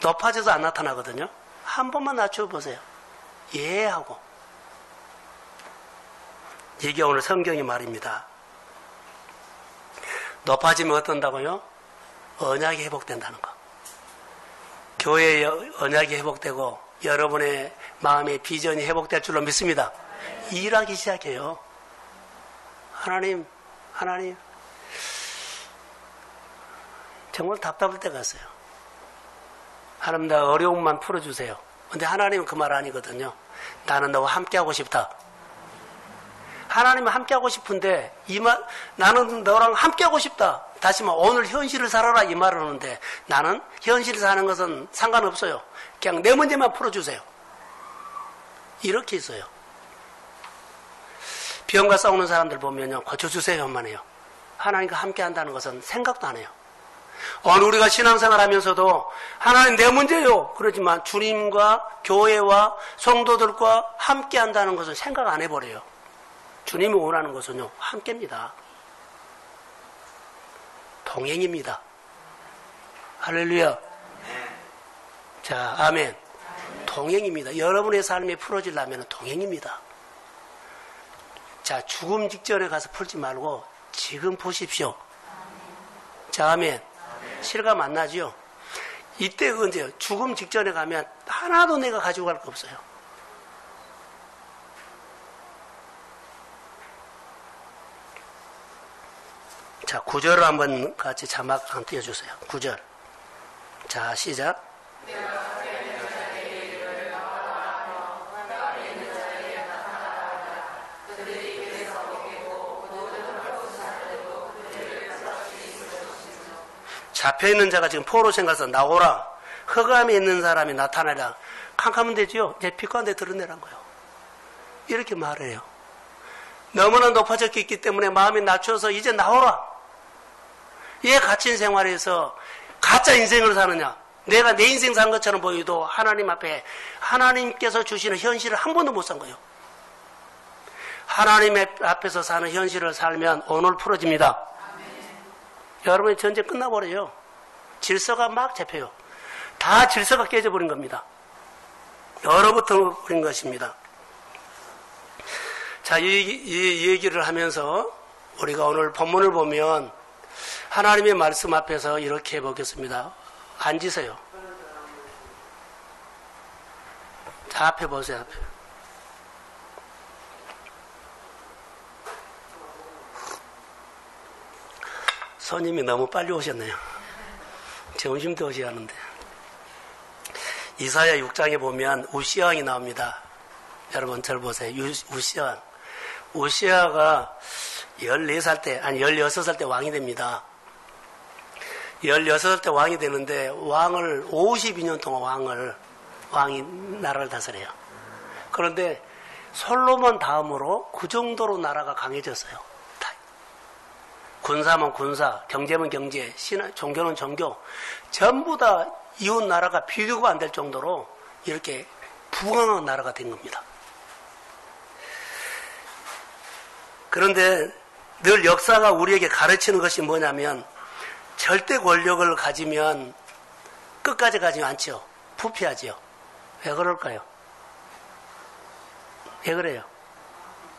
높아져서 안 나타나거든요. 한 번만 낮춰보세요. 예 하고. 이게 오늘 성경의 말입니다. 높아지면 어떤다고요? 언약이 회복된다는 거. 교회의 언약이 회복되고 여러분의 마음의 비전이 회복될 줄로 믿습니다. 일하기 시작해요. 하나님 정말 답답할 때가 있어요. 하나님 나 어려움만 풀어주세요. 근데 하나님은 그 말 아니거든요. 나는 너와 함께하고 싶다. 하나님은 함께하고 싶은데 나는 너랑 함께하고 싶다. 다시 말해 오늘 현실을 살아라 이 말을 하는데 나는 현실을 사는 것은 상관없어요. 그냥 내 문제만 풀어주세요. 이렇게 있어요. 병과 싸우는 사람들 보면요. 고쳐주세요만 해요. 하나님과 함께한다는 것은 생각도 안 해요. 오늘 우리가 신앙생활 하면서도 하나님 내 문제요. 그러지만 주님과 교회와 성도들과 함께한다는 것은 생각 안 해버려요. 주님이 원하는 것은요. 함께입니다. 동행입니다. 할렐루야. 자, 아멘. 동행입니다. 여러분의 삶이 풀어지려면 동행입니다. 자, 죽음 직전에 가서 풀지 말고 지금 보십시오. 자, 아멘. 실감 안 나죠? 이때 언제요? 죽음 직전에 가면 하나도 내가 가지고 갈 거 없어요. 자, 9절을 한번 같이 자막 한번 띄워주세요. 9절. 자, 시작. 잡혀있는 자가 지금 포로생 가서 나오라. 흑암에 있는 사람이 나타나라. 캄캄하면 되지요. 이제 빛 가운데 드러내란 거예요. 이렇게 말해요. 너무나 높아졌기 때문에 마음이 낮춰서 이제 나오라. 왜 갇힌 생활에서 가짜 인생을 사느냐. 내가 내 인생 산 것처럼 보여도 하나님 앞에 하나님께서 주시는 현실을 한 번도 못 산 거예요. 하나님 앞에서 사는 현실을 살면 오늘 풀어집니다. 여러분의 전쟁 끝나버려요. 질서가 막 잡혀요. 다 질서가 깨져버린 겁니다. 얼어붙어 버린 것입니다. 자, 이 얘기를 하면서 우리가 오늘 본문을 보면 하나님의 말씀 앞에서 이렇게 해보겠습니다. 앉으세요. 자, 앞에 보세요. 앞에. 손님이 너무 빨리 오셨네요. 점심도 오셔야 하는데. 이사야 6장에 보면 우시아왕이 나옵니다. 여러분 절 보세요. 우시아왕. 우시아가 14살 때, 아니 16살 때 왕이 됩니다. 16살 때 왕이 되는데 왕을 52년 동안 왕이 나라를 다스려요. 그런데 솔로몬 다음으로 그 정도로 나라가 강해졌어요. 군사면 군사, 경제면 경제, 종교는 종교, 전부 다 이웃 나라가 비교가 안 될 정도로 이렇게 부강한 나라가 된 겁니다. 그런데 늘 역사가 우리에게 가르치는 것이 뭐냐면 절대 권력을 가지면 끝까지 가지 않죠. 부패하지요. 왜 그럴까요? 왜 그래요?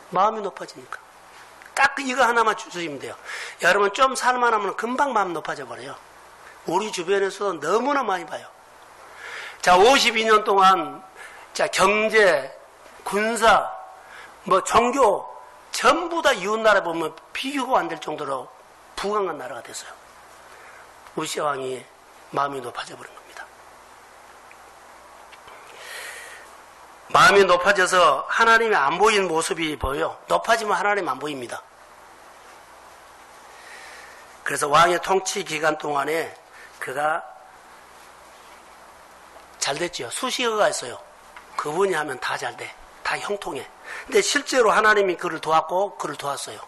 마음이 높아지니까. 딱 이거 하나만 주시면 돼요. 여러분 좀 살만하면 금방 마음 높아져 버려요. 우리 주변에서도 너무나 많이 봐요. 자, 52년 동안 자, 경제, 군사, 종교 전부 다 이웃나라 보면 비교가 안 될 정도로 부강한 나라가 됐어요. 우시아 왕이 마음이 높아져 버린 겁니다. 마음이 높아져서 하나님이 안 보이는 모습이 보여요. 높아지면 하나님 안 보입니다. 그래서 왕의 통치 기간 동안에 그가 잘 됐죠. 수식어가 있어요. 그분이 하면 다 잘 돼. 다 형통해. 근데 실제로 하나님이 그를 도왔고 그를 도왔어요.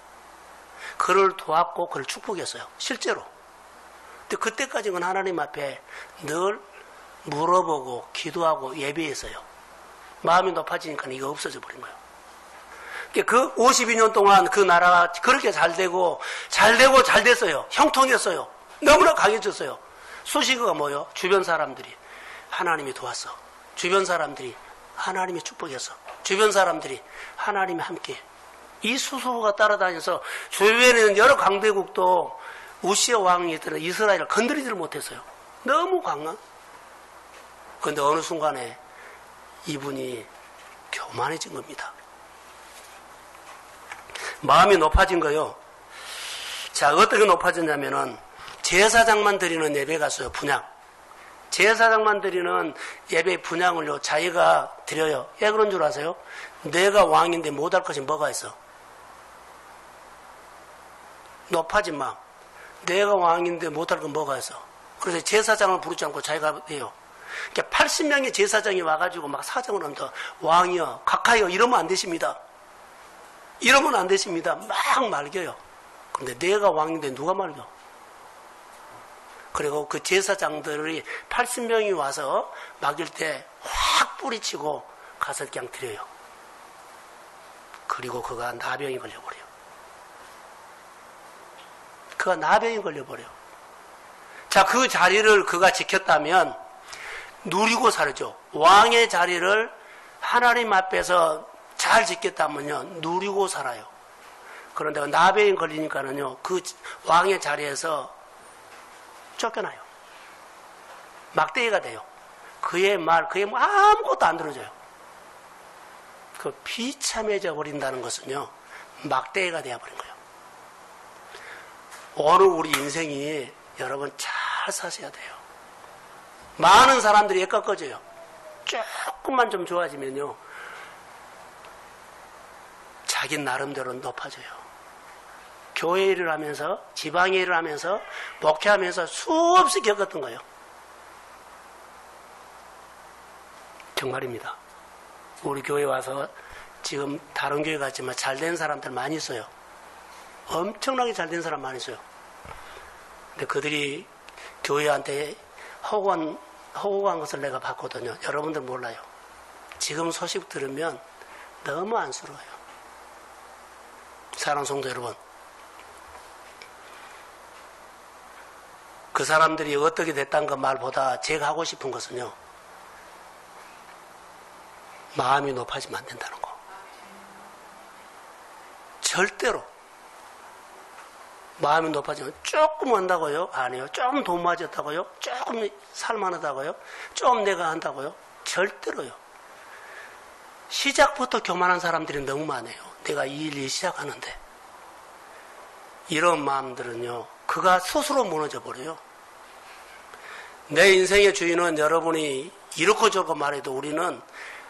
그를 도왔고 그를 축복했어요. 실제로. 근데 그때까지는 하나님 앞에 늘 물어보고 기도하고 예배했어요. 마음이 높아지니까 이거 없어져 버린 거예요. 그 52년 동안 그 나라가 그렇게 잘 되고 잘 됐어요. 형통했어요. 너무나 강해졌어요. 수식어가 뭐예요? 주변 사람들이 하나님이 도왔어. 주변 사람들이 하나님이 축복했어. 주변 사람들이 하나님이 함께. 이 수식어가 따라다녀서 주변에 있는 여러 강대국도 우시아 왕이 들어 이스라엘을 건드리지를 못했어요. 너무 강한. 그런데 어느 순간에 이분이 교만해진 겁니다. 마음이 높아진 거요. 자, 어떻게 높아졌냐면은 제사장만 드리는 예배가 있어요. 분향. 제사장만 드리는 예배 분향을요 자기가 드려요. 왜 그런 줄 아세요? 내가 왕인데 못할 것이 뭐가 있어? 높아진 마음. 내가 왕인데 못할 건 뭐가 있어? 그래서 제사장을 부르지 않고 자기가 해요. 그러니까 80명의 제사장이 와가지고 막 사정을 합니다. 왕이여, 각하여 이러면 안 되십니다. 이러면 안 되십니다. 막 말겨요. 근데 내가 왕인데 누가 말겨? 그리고 그 제사장들이 80명이 와서 막일 때 확 뿌리치고 가서 그냥 드려요. 그리고 그가 나병이 걸려버려요. 그가 나병이 걸려버려요. 자, 그 자리를 그가 지켰다면 누리고 살죠. 왕의 자리를 하나님 앞에서 잘 지켰다면요, 누리고 살아요. 그런데 나병이 걸리니까는요, 그 왕의 자리에서 쫓겨나요. 막대기가 돼요. 그의 말, 그의 뭐 아무것도 안 들어줘요. 그 비참해져 버린다는 것은요, 막대기가 되어버린 거예요. 오늘 우리 인생이 여러분 잘 사셔야 돼요. 많은 사람들이 엇깎아져요. 조금만 좀 좋아지면요, 자기 나름대로 높아져요. 교회 일을 하면서, 지방의 일을 하면서, 목회하면서 수없이 겪었던 거예요. 정말입니다. 우리 교회 와서 지금 다른 교회 같지만 잘된 사람들 많이 있어요. 엄청나게 잘된 사람 많이 있어요. 근데 그들이 교회한테 허구한 것을 내가 봤거든요. 여러분들 몰라요. 지금 소식 들으면 너무 안쓰러워요. 사랑하는 성도 여러분, 그 사람들이 어떻게 됐다는 것 말보다 제가 하고 싶은 것은요, 마음이 높아지면 안 된다는 거. 절대로 마음이 높아지면 조금 한다고요? 아니요. 조금 돈 맞았다고요? 조금 살만하다고요? 좀 내가 한다고요? 절대로요. 시작부터 교만한 사람들이 너무 많아요. 내가 이 일 시작하는데. 이런 마음들은요, 그가 스스로 무너져 버려요. 내 인생의 주인은 여러분이 이렇고 저렇고 말해도 우리는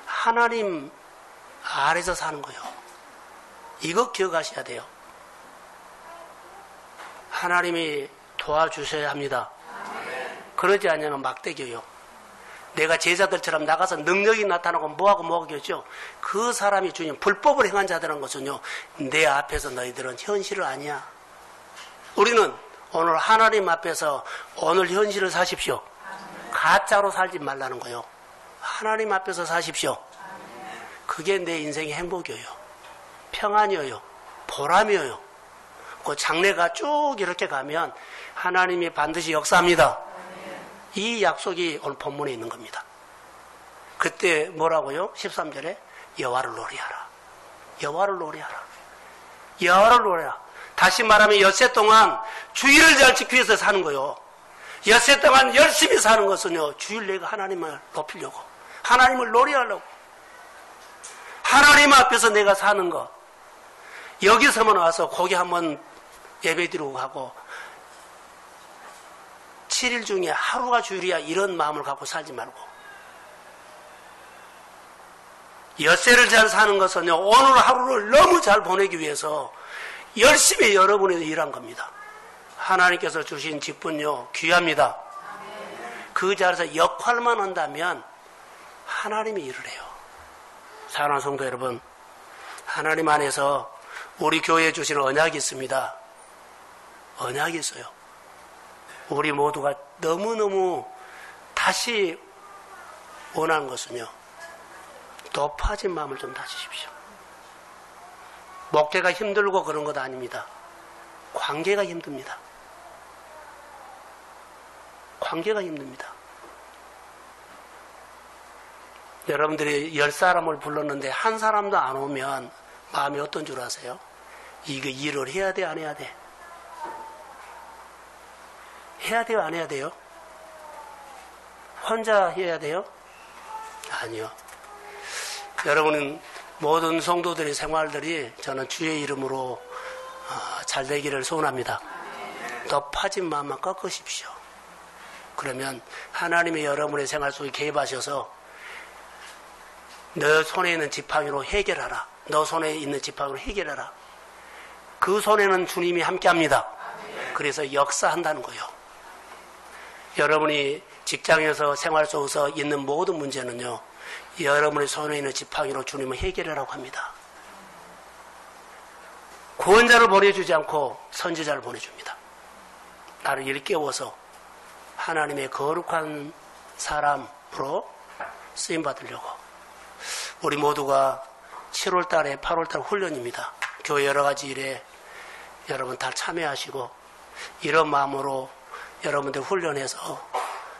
하나님 아래서 사는 거예요. 이거 기억하셔야 돼요. 하나님이 도와주셔야 합니다. 그러지 않으면 막대기요. 내가 제자들처럼 나가서 능력이 나타나고 뭐하고 겠죠. 그 사람이 주님, 불법을 행한 자들은 것은요, 내 앞에서 너희들은 현실을 아니야. 우리는 오늘 하나님 앞에서 오늘 현실을 사십시오. 가짜로 살지 말라는 거예요. 하나님 앞에서 사십시오. 그게 내 인생의 행복이에요. 평안이에요. 보람이에요. 그 장래가 쭉 이렇게 가면 하나님이 반드시 역사합니다. 이 약속이 오늘 본문에 있는 겁니다. 그때 뭐라고요? 13절에 여호와를 노래하라. 여호와를 노래하라. 여호와를 노래하라. 다시 말하면 엿새 동안 주일을 잘 지키기 위해서 사는 거예요. 엿새 동안 열심히 사는 것은요, 주일 내가 하나님을 높이려고, 하나님을 노래하려고, 하나님 앞에서 내가 사는 것. 여기서만 와서 고기 한번 예배 드리고 가고 7일 중에 하루가 주일이야, 이런 마음을 갖고 살지 말고, 엿새를 잘 사는 것은요, 오늘 하루를 너무 잘 보내기 위해서 열심히 여러분이 일한 겁니다. 하나님께서 주신 직분요, 귀합니다. 그 자리에서 역할만 한다면 하나님이 일을 해요. 사랑하는 성도 여러분, 하나님 안에서 우리 교회에 주시는 언약이 있습니다. 언약이 있어요. 우리 모두가 너무너무 다시 원하는 것은요, 높아진 마음을 좀 다지십시오. 목회가 힘들고 그런 것 아닙니다. 관계가 힘듭니다. 관계가 힘듭니다. 여러분들이 10사람을 불렀는데 한 사람도 안 오면 마음이 어떤 줄 아세요? 이거 일을 해야 돼, 안 해야 돼? 해야 돼요, 안 해야 돼요? 혼자 해야 돼요? 아니요. 여러분은 모든 성도들의 생활들이 저는 주의 이름으로 잘 되기를 소원합니다. 높아진 마음만 꺾으십시오. 그러면 하나님이 여러분의 생활 속에 개입하셔서 너 손에 있는 지팡이로 해결하라. 너 손에 있는 지팡이로 해결하라. 그 손에는 주님이 함께합니다. 그래서 역사한다는 거예요. 여러분이 직장에서 생활 속에서 있는 모든 문제는요, 여러분의 손에 있는 지팡이로 주님은 해결하라고 합니다. 구원자를 보내주지 않고 선지자를 보내줍니다. 나를 일깨워서 하나님의 거룩한 사람으로 쓰임받으려고. 우리 모두가 7월달에 8월달 훈련입니다. 교회 여러가지 일에 여러분 다 참여하시고 이런 마음으로 여러분들 훈련해서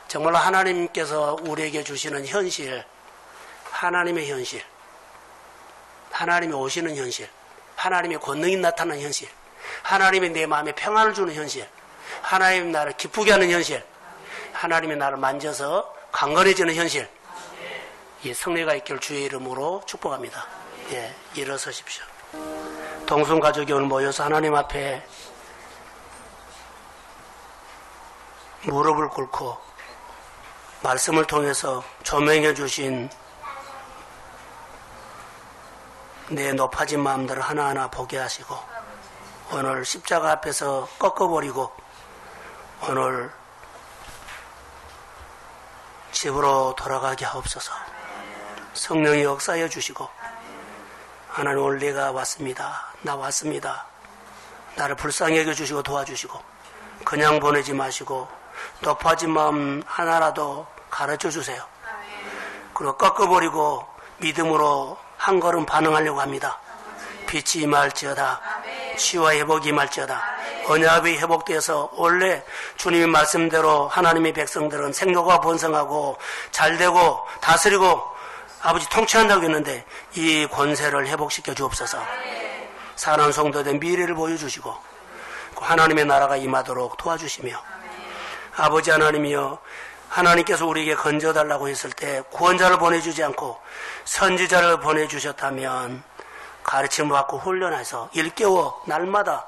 정말 하나님께서 우리에게 주시는 현실, 하나님의 현실, 하나님이 오시는 현실, 하나님의 권능이 나타나는 현실, 하나님이 내 마음에 평안을 주는 현실, 하나님이 나를 기쁘게 하는 현실, 하나님이 나를 만져서 강건해지는 현실, 이 승리가 있기를 주의 이름으로 축복합니다. 예, 일어서십시오. 동성 가족이 오늘 모여서 하나님 앞에 무릎을 꿇고 말씀을 통해서 조명해 주신 내 높아진 마음들을 하나하나 보게 하시고 오늘 십자가 앞에서 꺾어버리고 오늘 집으로 돌아가게 하옵소서. 성령이 역사해 주시고 하나님 오늘 내가 왔습니다. 나 왔습니다. 나를 불쌍히 여겨주시고 도와주시고 그냥 보내지 마시고 높아진 마음 하나라도 가르쳐 주세요. 그리고 꺾어버리고 믿음으로 한 걸음 반응하려고 합니다. 빛이 임할지어다. 치유와 회복이 임할지어다. 언약이 회복되어서 원래 주님의 말씀대로 하나님의 백성들은 생로가 번성하고 잘되고 다스리고 아버지 통치한다고 했는데 이 권세를 회복시켜 주옵소서. 사랑하는 성도들 미래를 보여주시고 하나님의 나라가 임하도록 도와주시며 아버지 하나님이여 하나님께서 우리에게 건져달라고 했을 때 구원자를 보내주지 않고 선지자를 보내주셨다면 가르침을 받고 훈련해서 일깨워 날마다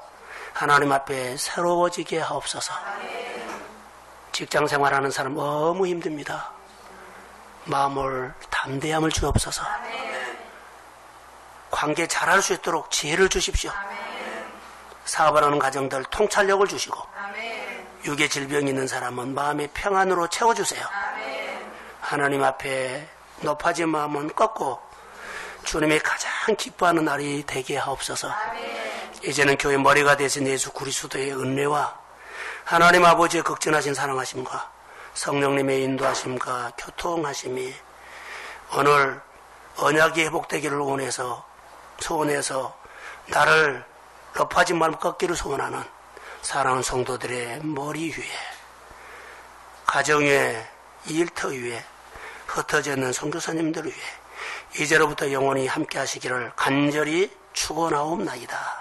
하나님 앞에 새로워지게 하옵소서. 직장생활하는 사람 너무 힘듭니다. 마음을 담대함을 주옵소서. 관계 잘할 수 있도록 지혜를 주십시오. 사업을 하는 가정들 통찰력을 주시고 육의 질병이 있는 사람은 마음의 평안으로 채워주세요. 하나님 앞에 높아진 마음은 꺾고 주님이 가장 기뻐하는 날이 되게 하옵소서. 이제는 교회 머리가 되신 예수 그리스도의 은혜와 하나님 아버지의 극진하신 사랑하심과 성령님의 인도하심과 교통하심이 오늘 언약이 회복되기를 소원해서 나를 높아진 마음 꺾기를 소원하는 사랑하는 성도들의 머리 위에 가정 위에 일터 위에 흩어져 있는 선교사님들 위에 이제로부터 영원히 함께 하시기를 간절히 축원하옵나이다.